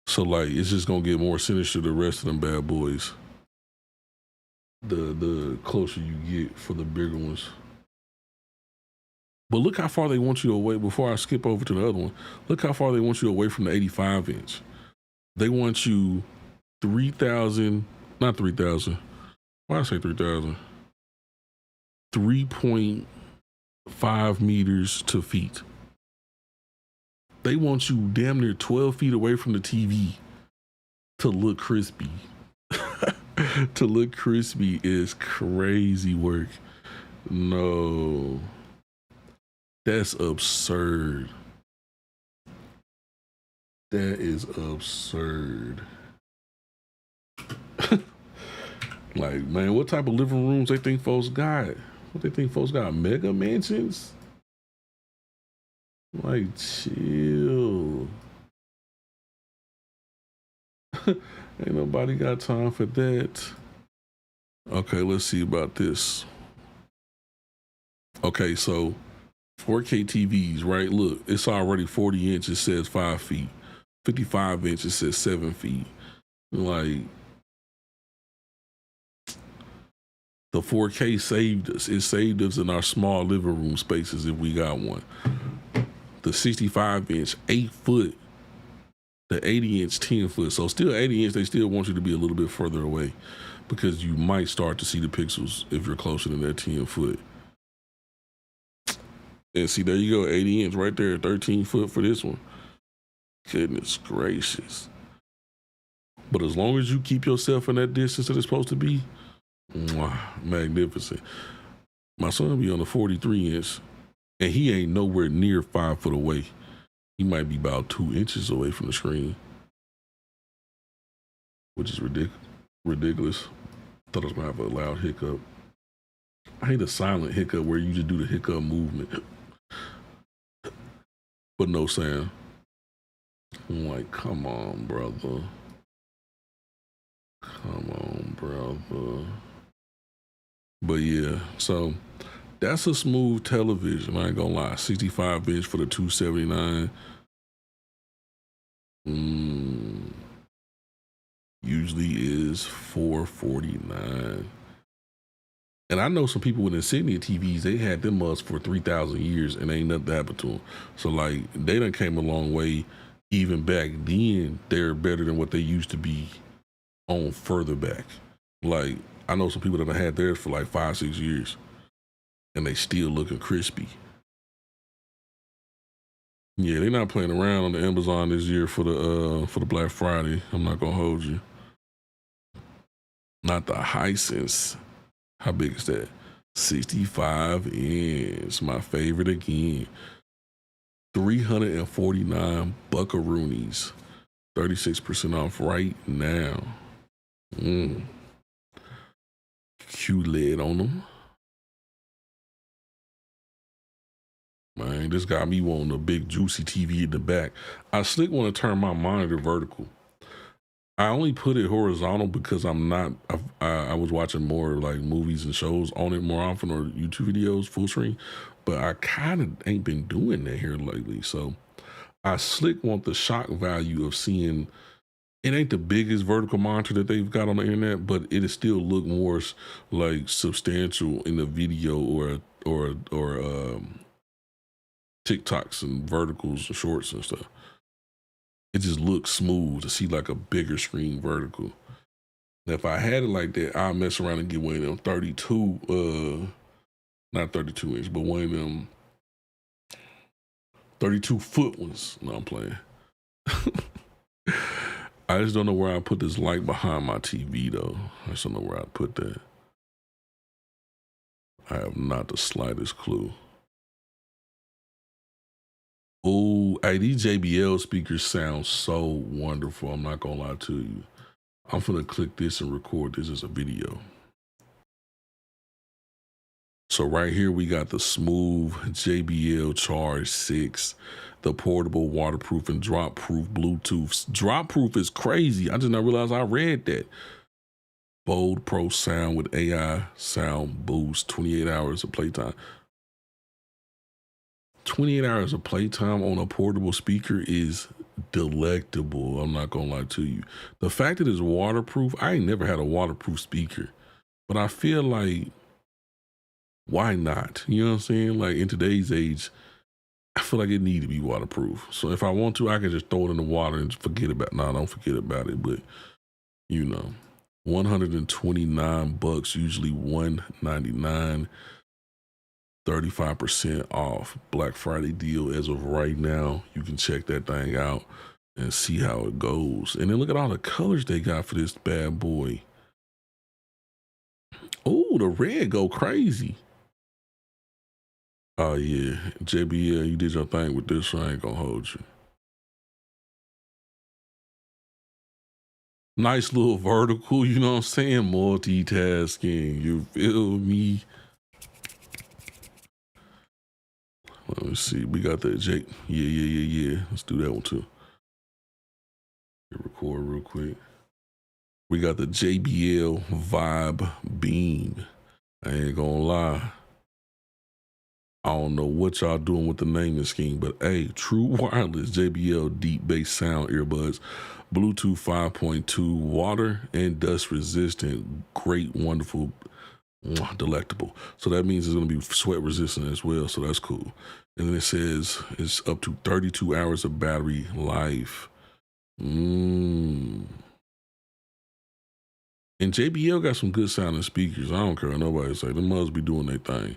[SPEAKER 1] So like, it's just gonna get more sinister the rest of them bad boys. The closer you get for the bigger ones. But look how far they want you away. Before I skip over to the other one, look how far they want you away from the 85 inch. They want you 3,000, not 3,000. Why did I say 3,000? 3.5 meters to feet. They want you damn near 12 feet away from the TV to look crispy. To look crispy is crazy work. No. That's absurd. That is absurd. Like, man, what type of living rooms they think folks got? What they think folks got? Mega mansions? Like, chill. Ain't nobody got time for that. Okay, let's see about this. Okay, so 4K TVs, right? Look, it's already 40 inches, says 5 feet. 55 inches says 7 feet. Like, the 4K saved us. It saved us in our small living room spaces if we got one. The 65 inch, 8 foot, the 80 inch, 10 foot. So still 80 inch, they still want you to be a little bit further away because you might start to see the pixels if you're closer than that 10 foot. And see, there you go, 80 inch right there, 13 foot for this one. Goodness gracious. But as long as you keep yourself in that distance that it's supposed to be, mwah, magnificent. My son be on the 43 inch, and he ain't nowhere near 5 foot away. He might be about 2 inches away from the screen, which is ridiculous. Thought I was gonna have a loud hiccup. I hate a silent hiccup where you just do the hiccup movement, but no sound. I'm like, come on, brother. Come on, brother. But yeah, so that's a smooth television. I ain't gonna lie. 65 inch for the 279. Usually is 449. And I know some people with Insignia TVs, they had them mugs for 3,000 years and ain't nothing happened to them. So like they done came a long way. Even back then, they're better than what they used to be on further back. Like I know some people that have had theirs for like 5-6 years and they still looking crispy. Yeah, they're not playing around on the Amazon this year for the Black Friday. I'm not gonna hold you. Not the Hisense. How big is that? 65 inch. My favorite again. 349 buckaroonies. 36% off right now. QLED on them. Man, this got me wanting a big juicy TV in the back. I slick want to turn my monitor vertical. I only put it horizontal because I'm not. I was watching more like movies and shows on it more often, or YouTube videos full screen. But I kind of ain't been doing that here lately. So I slick want the shock value of seeing. It ain't the biggest vertical monitor that they've got on the internet, but it is still look more like substantial in the video or TikToks and verticals and shorts and stuff. It just looks smooth to see like a bigger screen vertical. Now, if I had it like that, I'll mess around and get one of them 32, not 32 inch, but one of them 32 foot ones. No, I'm playing. I just don't know where I put this light behind my TV though. I just don't know where I put that. I have not the slightest clue. Oh, hey, these JBL speakers sound so wonderful. I'm not gonna lie to you. I'm gonna click this and record this as a video. So right here we got the smooth JBL Charge 6, the portable, waterproof, and drop-proof Bluetooth. Drop-proof is crazy. I just not realized I read that. Bold Pro sound with AI sound boost, 28 hours of playtime. 28 hours of playtime on a portable speaker is delectable. I'm not gonna lie to you. The fact that it's waterproof, I ain't never had a waterproof speaker, but I feel like, why not? You know what I'm saying? Like in today's age, I feel like it need to be waterproof. So if I want to, I can just throw it in the water and forget about it. No, don't forget about it. But you know, 129 bucks, usually 199. 35% off Black Friday deal as of right now. You can check that thing out and see how it goes. And then look at all the colors they got for this bad boy. Oh, the red go crazy. Oh yeah, JBL, you did your thing with this, so I ain't gonna hold you. Nice little vertical, you know what I'm saying? Multitasking, you feel me? Let me see, we got that Jake. Yeah. Let's do that one too. Record real quick. We got the JBL Vibe Beam. I ain't gonna lie. I don't know what y'all doing with the naming scheme, but hey, true wireless JBL deep bass sound earbuds, Bluetooth 5.2, water and dust resistant, great, wonderful, delectable. So that means it's going to be sweat resistant as well. So that's cool. And then it says it's up to 32 hours of battery life. And JBL got some good sounding speakers. I don't care what nobody say. Them must be doing their thing.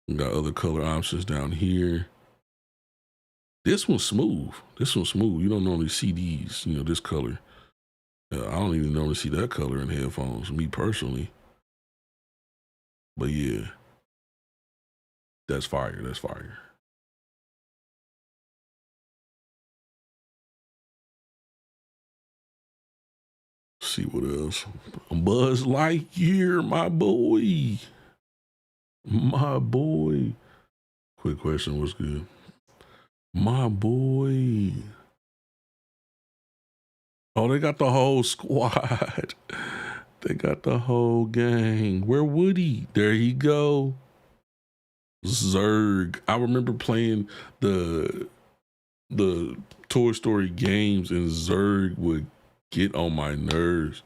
[SPEAKER 1] We got other color options down here. This one's smooth. This one's smooth. You don't normally see these, this color. I don't even normally see that color in headphones, me personally. But yeah, that's fire. That's fire. Let's see what else. Buzz Lightyear, my boy. My boy. Quick question, what's good? My boy. Oh, they got the whole squad. They got the whole gang. Where Woody? There he go. Zurg. I remember playing the Toy Story games, and Zurg would get on my nerves.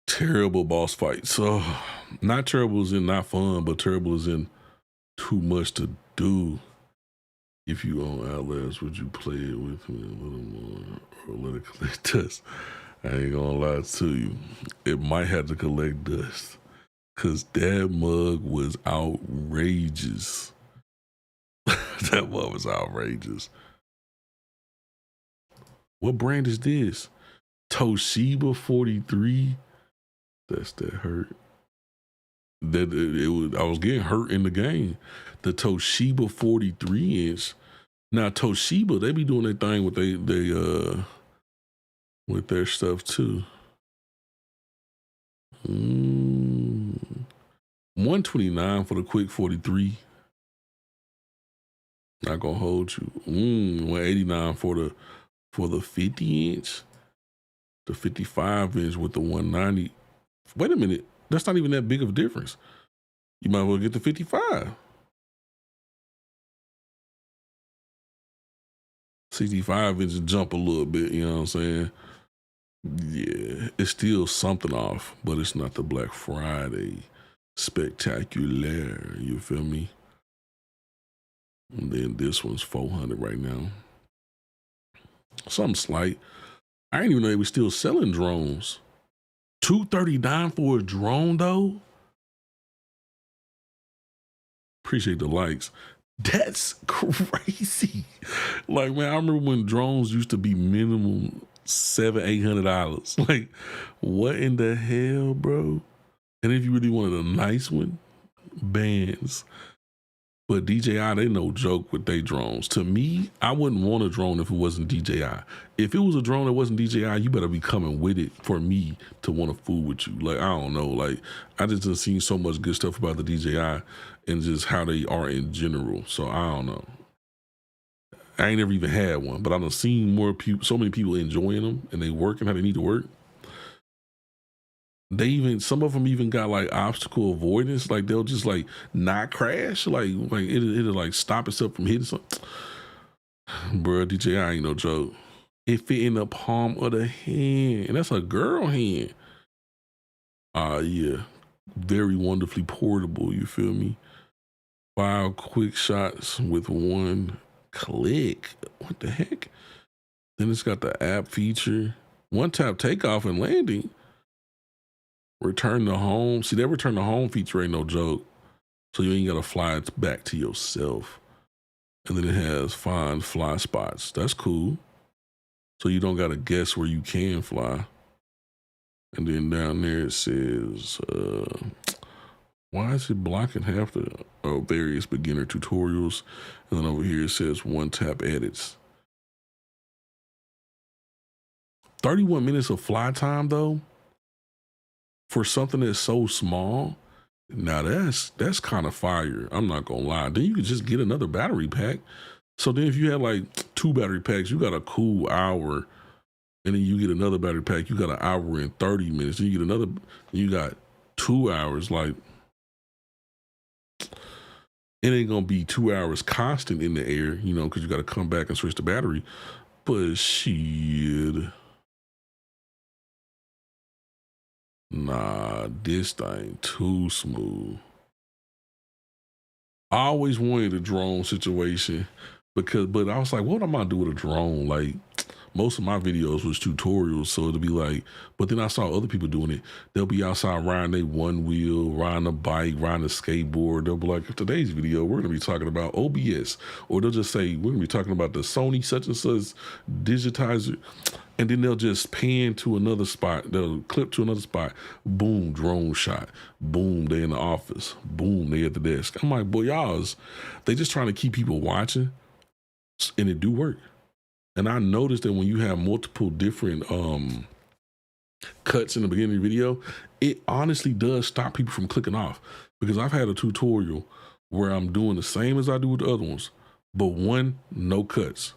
[SPEAKER 1] Terrible boss fights. So not terrible as in not fun, but terrible as in too much to do. If you own Outlast, would you play it with me a little more or let it collect dust? I ain't gonna lie to you. It might have to collect dust. Cause that mug was outrageous. That mug was outrageous. What brand is this? Toshiba 43. That hurt. I was getting hurt in the game. The Toshiba 43 inch. Now Toshiba, they be doing their thing with with their stuff too. 129 for the quick 43. Not gonna hold you. 189 for the 50 inch. The 55 inch with the 190. Wait a minute. That's not even that big of a difference. You might as well get the 55. 65 inch jump a little bit, you know what I'm saying? Yeah, it's still something off, but it's not the Black Friday spectacular. You feel me? And then this one's 400 right now. Something slight. I didn't even know they were still selling drones. $239 for a drone though. Appreciate the likes. That's crazy. Like, man, I remember when drones used to be minimum $700-800. Like, what in the hell, bro? And if you really wanted a nice one, bands. But DJI, they no joke with their drones. To me, I wouldn't want a drone if it wasn't DJI. If it was a drone that wasn't DJI, you better be coming with it for me to want to fool with you. Like, I don't know. Like, I just done seen so much good stuff about the DJI and just how they are in general. So I don't know. I ain't never even had one, but I done seen so many people enjoying them and they working how they need to work. Some of them even got like obstacle avoidance. Like they'll just like not crash. Like it'll like stop itself from hitting something. Bruh, DJI ain't no joke. It fit in the palm of the hand. And that's a girl hand. Yeah. Very wonderfully portable, you feel me? 5 quick shots with 1 click. What the heck? Then it's got the app feature. 1 tap takeoff and landing. Return to home. See, that return to home feature ain't no joke. So you ain't got to fly it back to yourself. And then it has find fly spots. That's cool. So you don't got to guess where you can fly. And then down there it says, why is it blocking half the various beginner tutorials? And then over here it says 1 tap edits. 31 minutes of fly time though, for something that's so small. Now that's kind of fire. I'm not gonna lie. Then you could just get another battery pack. So then if you had like 2 battery packs, you got a cool hour. And then you get another battery pack, you got an hour and 30 minutes. Then you get another, you got 2 hours. Like, It ain't gonna be 2 hours constant in the air, you know, because you got to come back and switch the battery. But shit, nah, this thing too smooth. I always wanted a drone situation but I was like, what am I gonna do with a drone? Like, most of my videos was tutorials, so it'll be like, but then I saw other people doing it. They'll be outside riding they one wheel, riding a bike, riding a skateboard. They'll be like, today's video, we're gonna be talking about OBS, or they'll just say, we're gonna be talking about the Sony such and such digitizer, and then they'll just pan to another spot. They'll clip to another spot. Boom, drone shot. Boom, they in the office. Boom, they at the desk. I'm like, boy, they just trying to keep people watching, and it do work. And I noticed that when you have multiple different cuts in the beginning of the video, it honestly does stop people from clicking off. Because I've had a tutorial where I'm doing the same as I do with the other ones, but one, no cuts.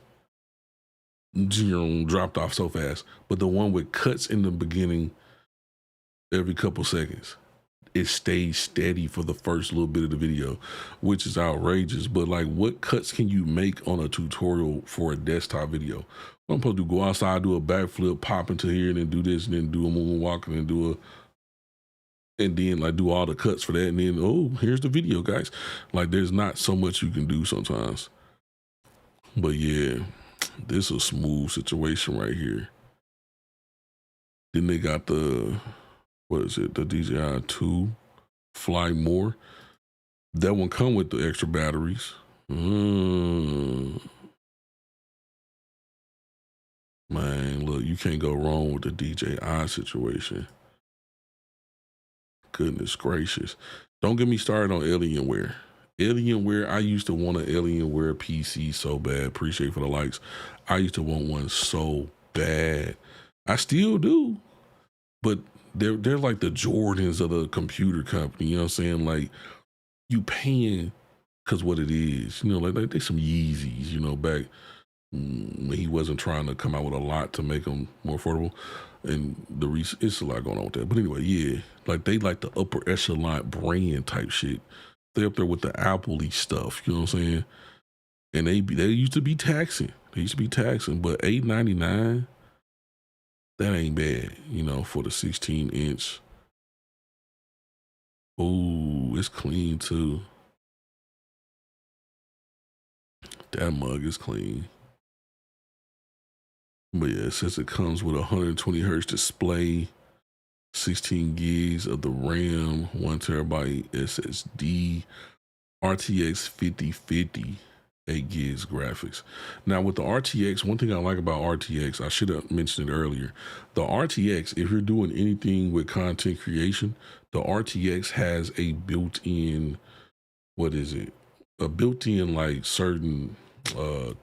[SPEAKER 1] Dropped off so fast. But the one with cuts in the beginning every couple seconds, it stays steady for the first little bit of the video, which is outrageous. But like, what cuts can you make on a tutorial for a desktop video? What I'm supposed to do, go outside, do a backflip, pop into here, and then do this, and then do a moonwalk, and then like do all the cuts for that, and then, oh, here's the video, guys. Like, there's not so much you can do sometimes. But yeah, this is a smooth situation right here. Then they got the, what is it, the DJI 2 Fly More. That one come with the extra batteries. Man, look, you can't go wrong with the DJI situation. Goodness gracious. Don't get me started on Alienware. Alienware, I used to want an Alienware PC so bad. Appreciate for the likes. I used to want one so bad. I still do. But they're like the Jordans of the computer company. You know what I'm saying? Like, you paying because what it is. You know, like they some Yeezys, you know, back when he wasn't trying to come out with a lot to make them more affordable. And it's a lot going on with that. But anyway, yeah, like they like the upper echelon brand type shit. They up there with the Apple-y stuff, you know what I'm saying? And they used to be taxing. They used to be taxing, but $8.99, that ain't bad, you know, for the 16-inch. Ooh, it's clean too. That mug is clean. But yeah, it says it comes with a 120 hertz display, 16 gigs of the RAM, 1 terabyte SSD, RTX 5050, 8 gigs graphics. Now with the RTX, one thing I like about RTX, I should have mentioned it earlier. The RTX, if you're doing anything with content creation, the RTX has a built-in, what is it? A built-in like certain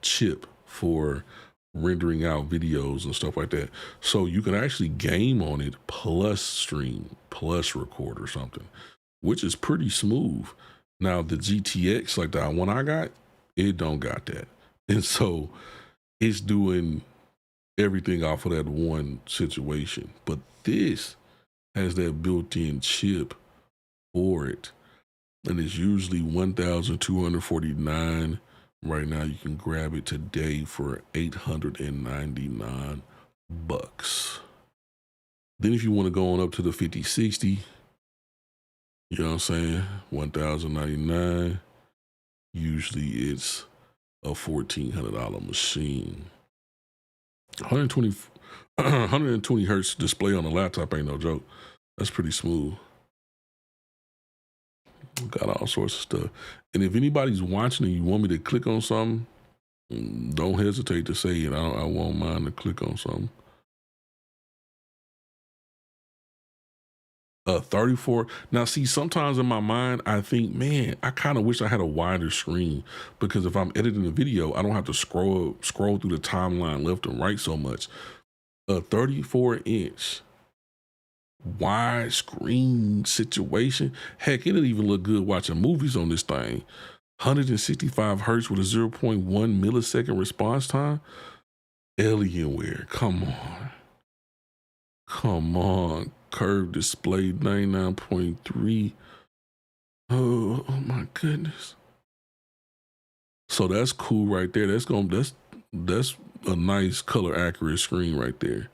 [SPEAKER 1] chip for rendering out videos and stuff like that. So you can actually game on it plus stream, plus record or something, which is pretty smooth. Now the GTX, like the one I got, it don't got that. And so it's doing everything off of that one situation. But this has that built-in chip for it. And it's usually $1,249. Right now you can grab it today for $899. Then if you want to go on up to the 5060, you know what I'm saying, $1,099. Usually it's a $1,400 machine. 120 hertz display on a laptop ain't no joke. That's pretty smooth. Got all sorts of stuff. And if anybody's watching and you want me to click on something, don't hesitate to say it. I won't mind to click on something. 34. Now, see, sometimes in my mind, I think, man, I kind of wish I had a wider screen, because if I'm editing a video, I don't have to scroll through the timeline left and right so much. A 34-inch wide screen situation. Heck, it'll even look good watching movies on this thing. 165 hertz with a 0.1 millisecond response time. Alienware, come on. Come on. Curved display 99.3. Oh my goodness. So that's cool right there. That's a nice color accurate screen right there.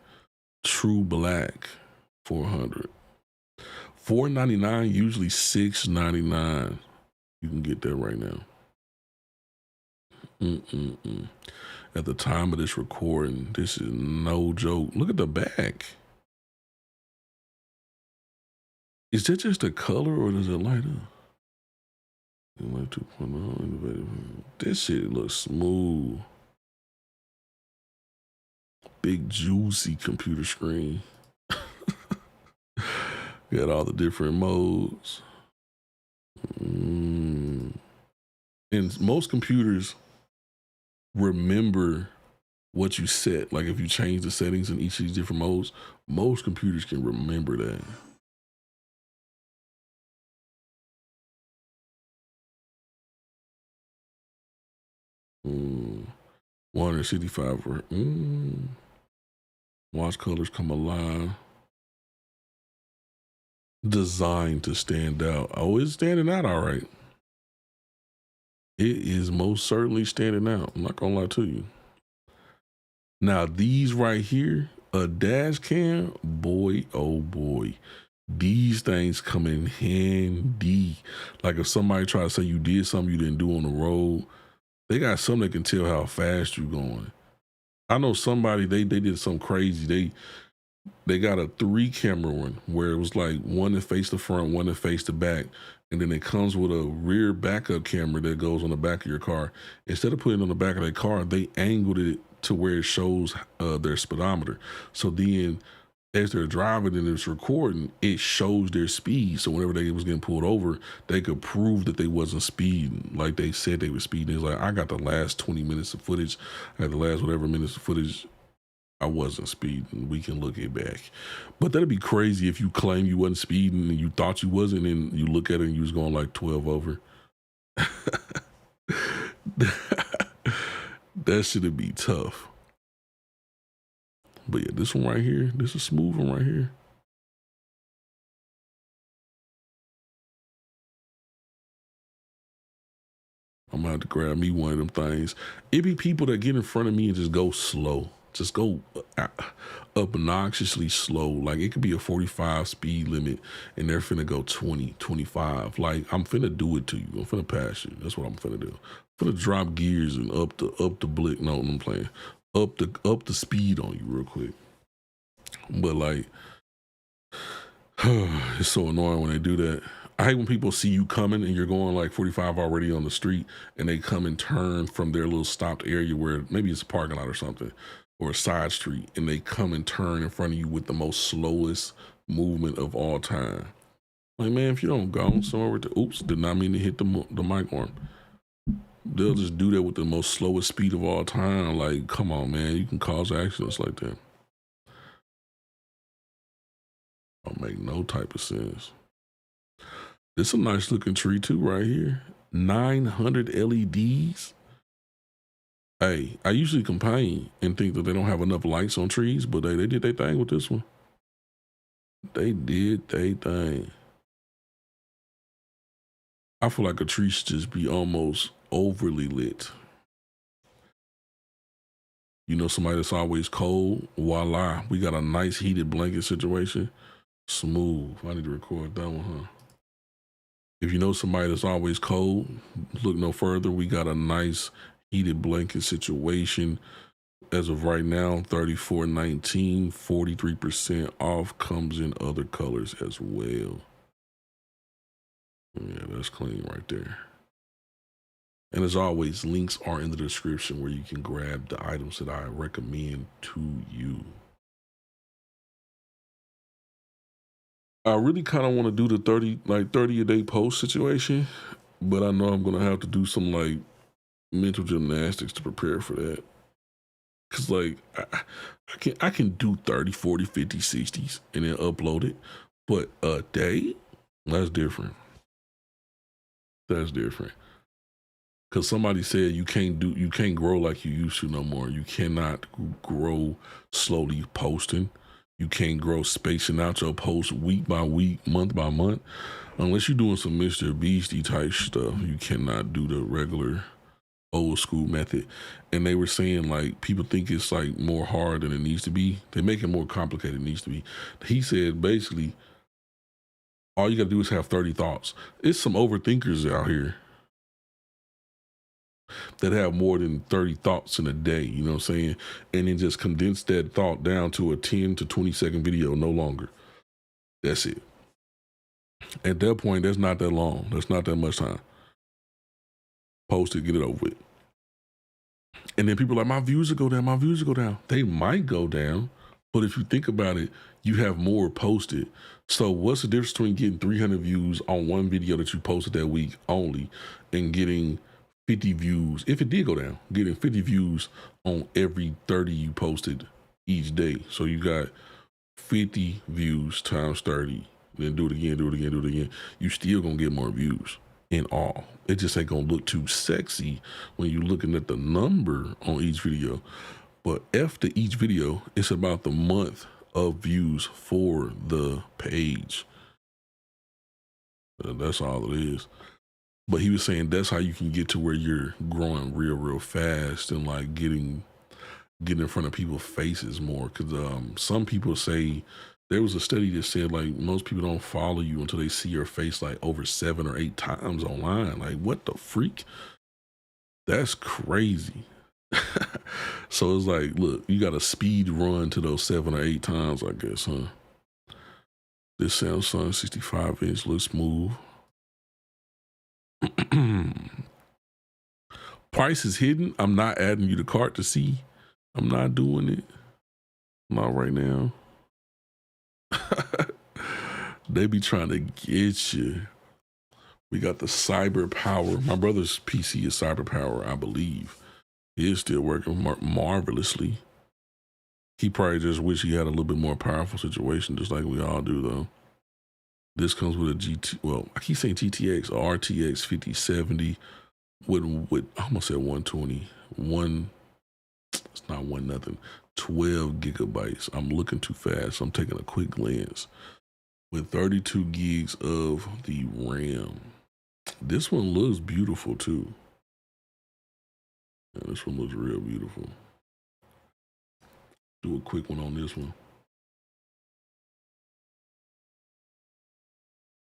[SPEAKER 1] True black, 400. $499, usually $699. You can get that right now. Mm-mm-mm. At the time of this recording, this is no joke. Look at the back. Is that just a color or does it light up? Like 2.0 innovative. This shit looks smooth. Big juicy computer screen. Got all the different modes. And most computers remember what you set. Like if you change the settings in each of these different modes, most computers can remember that. Mm, 165 for watch colors come alive. Designed to stand out. Oh, it's standing out all right. It is most certainly standing out. I'm not gonna lie to you. Now these right here, a dash cam, boy, oh boy. These things come in handy. Like if somebody try to say you did something you didn't do on the road, they got something that can tell how fast you're going. I know somebody, they did something crazy. They got a 3-camera one where it was like one that faced the front, one that faced the back. And then it comes with a rear backup camera that goes on the back of your car. Instead of putting it on the back of their car, they angled it to where it shows their speedometer. So then as they're driving and it's recording, it shows their speed. So whenever they was getting pulled over, they could prove that they wasn't speeding like they said they were speeding. It's like, I got the last 20 minutes of footage. I had the last whatever minutes of footage. I wasn't speeding. We can look it back. But that'd be crazy if you claim you wasn't speeding and you thought you wasn't, and you look at it and you was going like 12 over. That should be tough. But yeah, this one right here, this is a smooth one right here. I'm gonna have to grab me one of them things. It be people that get in front of me and just go slow. Just go obnoxiously slow. Like it could be a 45 speed limit and they're finna go 20, 25. Like I'm finna do it to you. I'm finna pass you. That's what I'm finna do. I'm finna drop gears and up the blick. No, I'm playing. Up the speed on you real quick. But like it's so annoying when they do that. I hate when people see you coming and you're going like 45 already on the street and they come and turn from their little stopped area where maybe it's a parking lot or something or a side street, and they come and turn in front of you with the most slowest movement of all time. Like, man, if you don't go somewhere with the, oops, did not mean to hit the mic arm. They'll just do that with the most slowest speed of all time. Like, come on, man, you can cause accidents like that. Don't make no type of sense. This a nice looking tree too right here. 900 LEDs. Hey, I usually complain and think that they don't have enough lights on trees, but they did their thing with this one. They did their thing. I feel like a tree should just be almost overly lit. You know, somebody that's always cold, voila, we got a nice heated blanket situation. Smooth. I need to record that one, huh? If you know somebody that's always cold, look no further. We got a nice heated blanket situation. As of right now, $34.19, 43% off, comes in other colors as well. Yeah, that's clean right there. And as always, links are in the description where you can grab the items that I recommend to you. I really kind of want to do the 30 a day post situation, but I know I'm going to have to do some like mental gymnastics to prepare for that. Cause like I can do 30, 40, 50, 60s and then upload it. But a day, that's different. That's different. Cause somebody said you can't grow like you used to no more. You cannot grow slowly posting. You can't grow spacing out your posts week by week, month by month. Unless you're doing some Mr. Beastie type stuff, you cannot do the regular old school method. And they were saying like people think it's like more hard than it needs to be. They make it more complicated than it needs to be. He said basically all you gotta do is have 30 thoughts. It's some overthinkers out here that have more than 30 thoughts in a day, you know what I'm saying? And then just condense that thought down to a 10 to 20-second video, no longer. That's it. At that point, that's not that long. That's not that much time. Post it, get it over with. And then people are like, my views will go down, my views will go down. They might go down, but if you think about it, you have more posted. So what's the difference between getting 300 views on one video that you posted that week only and getting 50 views, if it did go down, getting 50 views on every 30 you posted each day? So you got 50 views times 30, then do it again, do it again, do it again. You still gonna get more views in all. It just ain't gonna look too sexy when you're looking at the number on each video. But after each video, it's about the month of views for the page. That's all it is. But he was saying that's how you can get to where you're growing real fast and like getting in front of people's faces more. Cause some people say, there was a study that said like most people don't follow you until they see your face like over 7 or 8 times online. Like what the freak? That's crazy. So it's like, look, you got to speed run to those 7 or 8 times, I guess, huh? This Samsung 65-inch looks smooth. Price is hidden. I'm not adding you to cart to see. I'm not doing it. Not right now. They be trying to get you. We got the Cyber Power. My brother's PC is Cyber Power, I believe. He is still working marvelously. He probably just wish he had a little bit more powerful situation, just like we all do, though. This comes with a I keep saying GTX, or RTX 5070 with I almost said 120. It's not one nothing. 12 gigabytes. I'm looking too fast, so I'm taking a quick glance. With 32 gigs of the RAM. This one looks beautiful too. Yeah, this one looks real beautiful. Do a quick one on this one.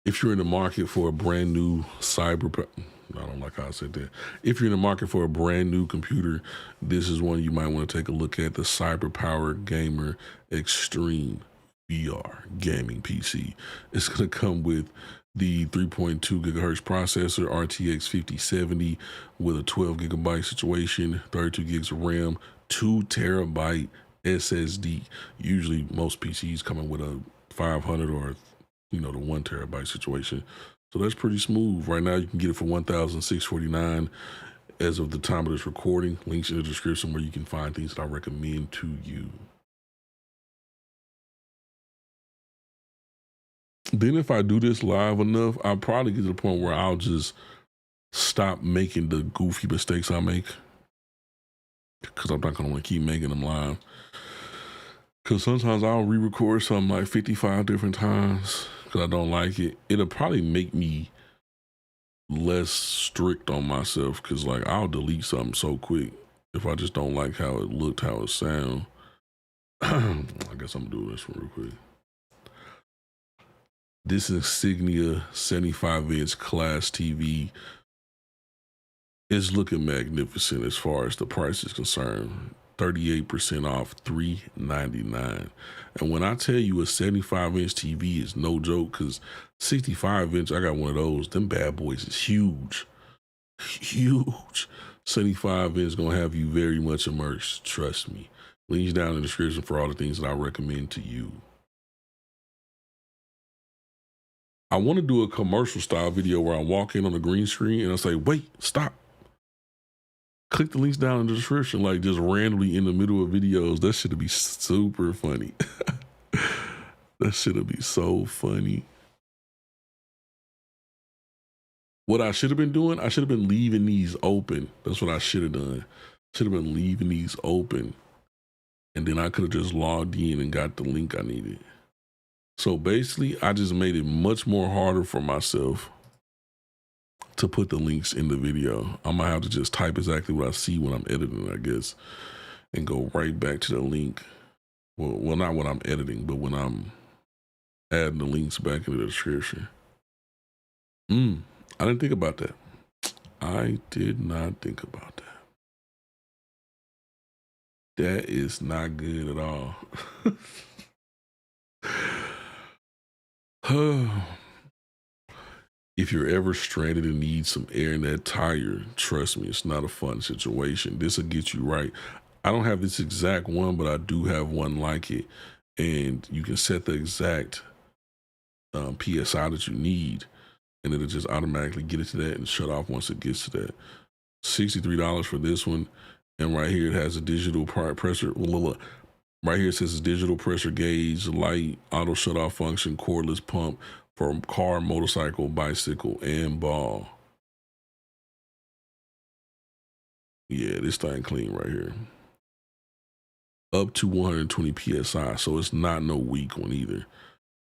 [SPEAKER 1] If you're in the market for a brand new I don't like how I said that. If you're in the market for a brand new computer, this is one you might want to take a look at, the CyberPower Gamer Extreme VR gaming PC. It's going to come with the 3.2 gigahertz processor, RTX 5070 with a 12 gigabyte situation, 32 gigs of RAM, 2 terabyte SSD. Usually most PCs coming with a 500 or the 1 terabyte situation. So that's pretty smooth. Right now you can get it for $1,649 as of the time of this recording. Links in the description where you can find things that I recommend to you. Then if I do this live enough, I'll probably get to the point where I'll just stop making the goofy mistakes I make, because I'm not going to want to keep making them live. Because sometimes I'll re-record something like 55 different times because I don't like it. It'll probably make me less strict on myself, because like I'll delete something so quick if I just don't like how it looked, how it sound. I guess I'm gonna do this one real quick. This Insignia 75-inch class TV is looking magnificent as far as the price is concerned. 38% off, $399. And when I tell you a 75-inch TV is no joke, because 65-inch, I got one of those. Them bad boys is huge. Huge. 75-inch gonna have you very much immersed, trust me. Links down in the description for all the things that I recommend to you. I want to do a commercial style video where I walk in on the green screen and I say, wait, stop. Click the links down in the description, like just randomly in the middle of videos. That should be super funny. That should be so funny. What I should have been doing, I should have been leaving these open. That's what I should have done. Should have been leaving these open. And then I could have just logged in and got the link I needed. So basically, I just made it much more harder for myself to put the links in the video. I'm gonna have to just type exactly what I see when I'm editing, I guess, and go right back to the link. Well, not when I'm editing, but when I'm adding the links back into the description. I didn't think about that. I did not think about that. That is not good at all. If you're ever stranded and need some air in that tire, trust me, it's not a fun situation. This will get you right. I don't have this exact one, but I do have one like it. And you can set the exact PSI that you need, and it'll just automatically get it to that and shut off once it gets to that. $63 for this one. And right here, it has a digital pressure. Right here, it says digital pressure gauge, light, auto shut off function, cordless pump for car, motorcycle, bicycle, and ball. Yeah, this thing clean right here. Up to 120 PSI, so it's not no weak one either.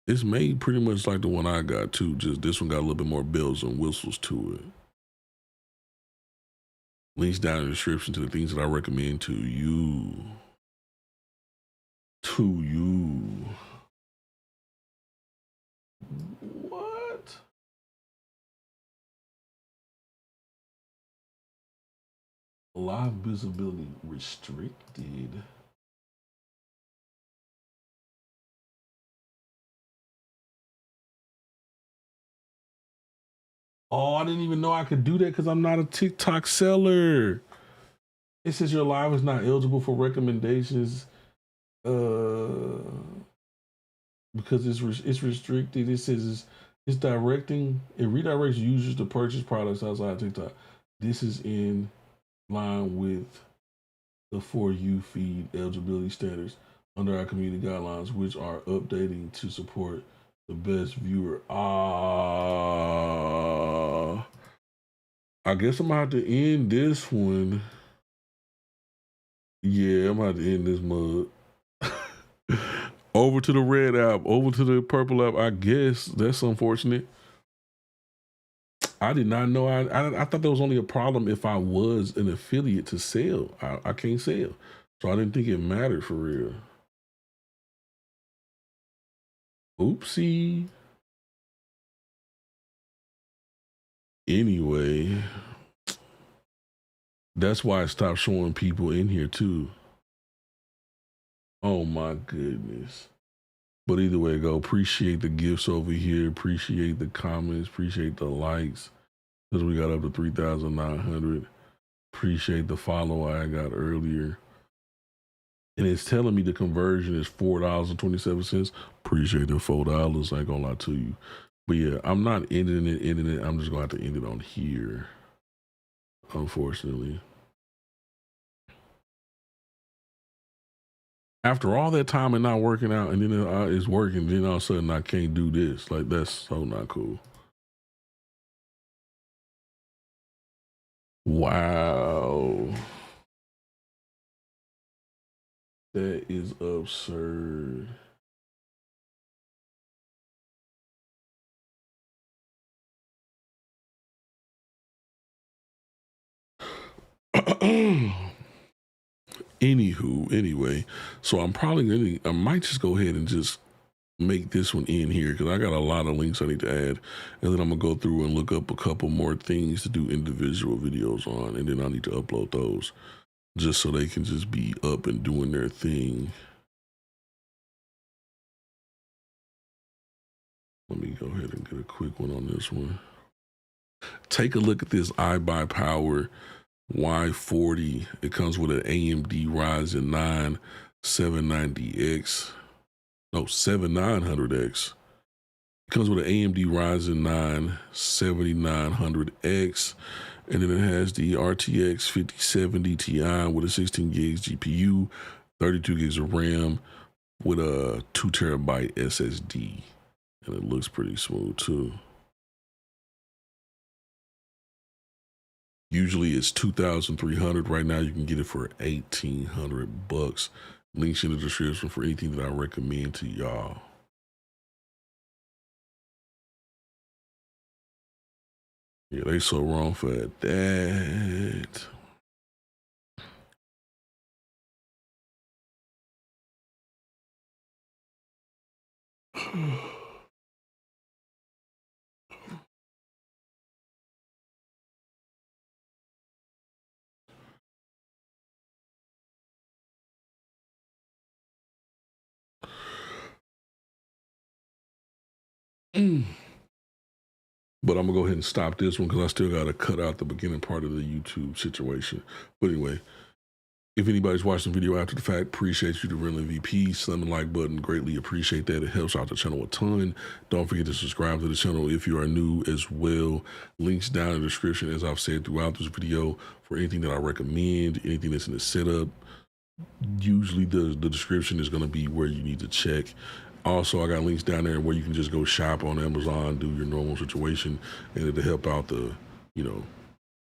[SPEAKER 1] It's made pretty much like the one I got too, just this one got a little bit more bells and whistles to it. Links down in the description to the things that I recommend to you. What? Live visibility restricted. Oh, I didn't even know I could do that because I'm not a TikTok seller. It says your live is not eligible for recommendations because it's restricted. It says it's directing, it redirects users to purchase products outside TikTok. This is in line with the For You feed eligibility standards under our community guidelines, which are updating to support the best viewer. I guess I'm gonna have to end this one. Yeah, I'm gonna have to end this mug. Over to the red app, over to the purple app. I guess that's unfortunate. I did not know. I thought there was only a problem if I was an affiliate to sell. I can't sell, so I didn't think it mattered for real. Oopsie. Anyway, that's why I stopped showing people in here too. Oh my goodness. But either way go, appreciate the gifts over here. Appreciate the comments. Appreciate the likes. Because we got up to 3,900. Appreciate the follow I got earlier. And it's telling me the conversion is $4.27. Appreciate the $4. I ain't gonna lie to you. But yeah, I'm not ending it. I'm just gonna have to end it on here. Unfortunately. After all that time and not working out, and then it's working, then all of a sudden I can't do this. Like, that's so not cool. Wow. That is absurd. Anyway, so I might just go ahead and just make this one in here because I got a lot of links I need to add, and then I'm gonna go through and look up a couple more things to do individual videos on, and then I need to upload those just so they can just be up and doing their thing. Let me go ahead and get a quick one on this one. Take a look at this iBuyPower Y40. It comes with an AMD Ryzen 9 790X. No, 7900X. It comes with an AMD Ryzen 9 7900X. And then it has the RTX 5070 Ti with a 16 gigs GPU, 32 gigs of RAM with a 2 terabyte SSD. And it looks pretty smooth too. Usually it's 2,300. Right now you can get it for 1,800 bucks. Links in the description for anything that I recommend to y'all. Yeah, they so wrong for that. But I'm gonna go ahead and stop this one because I still gotta cut out the beginning part of the YouTube situation. But anyway, if anybody's watching the video after the fact, appreciate you, the real MVP. Slam the like button, greatly appreciate that. It helps out the channel a ton. Don't forget to subscribe to the channel if you are new as well. Links down in the description, as I've said throughout this video, for anything that I recommend, anything that's in the setup. Usually the description is going to be where you need to check. Also, I got links down there where you can just go shop on Amazon, do your normal situation, and it'll help out the, you know,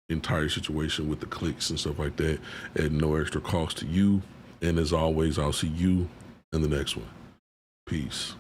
[SPEAKER 1] entire situation with the clicks and stuff like that at no extra cost to you. And as always, I'll see you in the next one. Peace.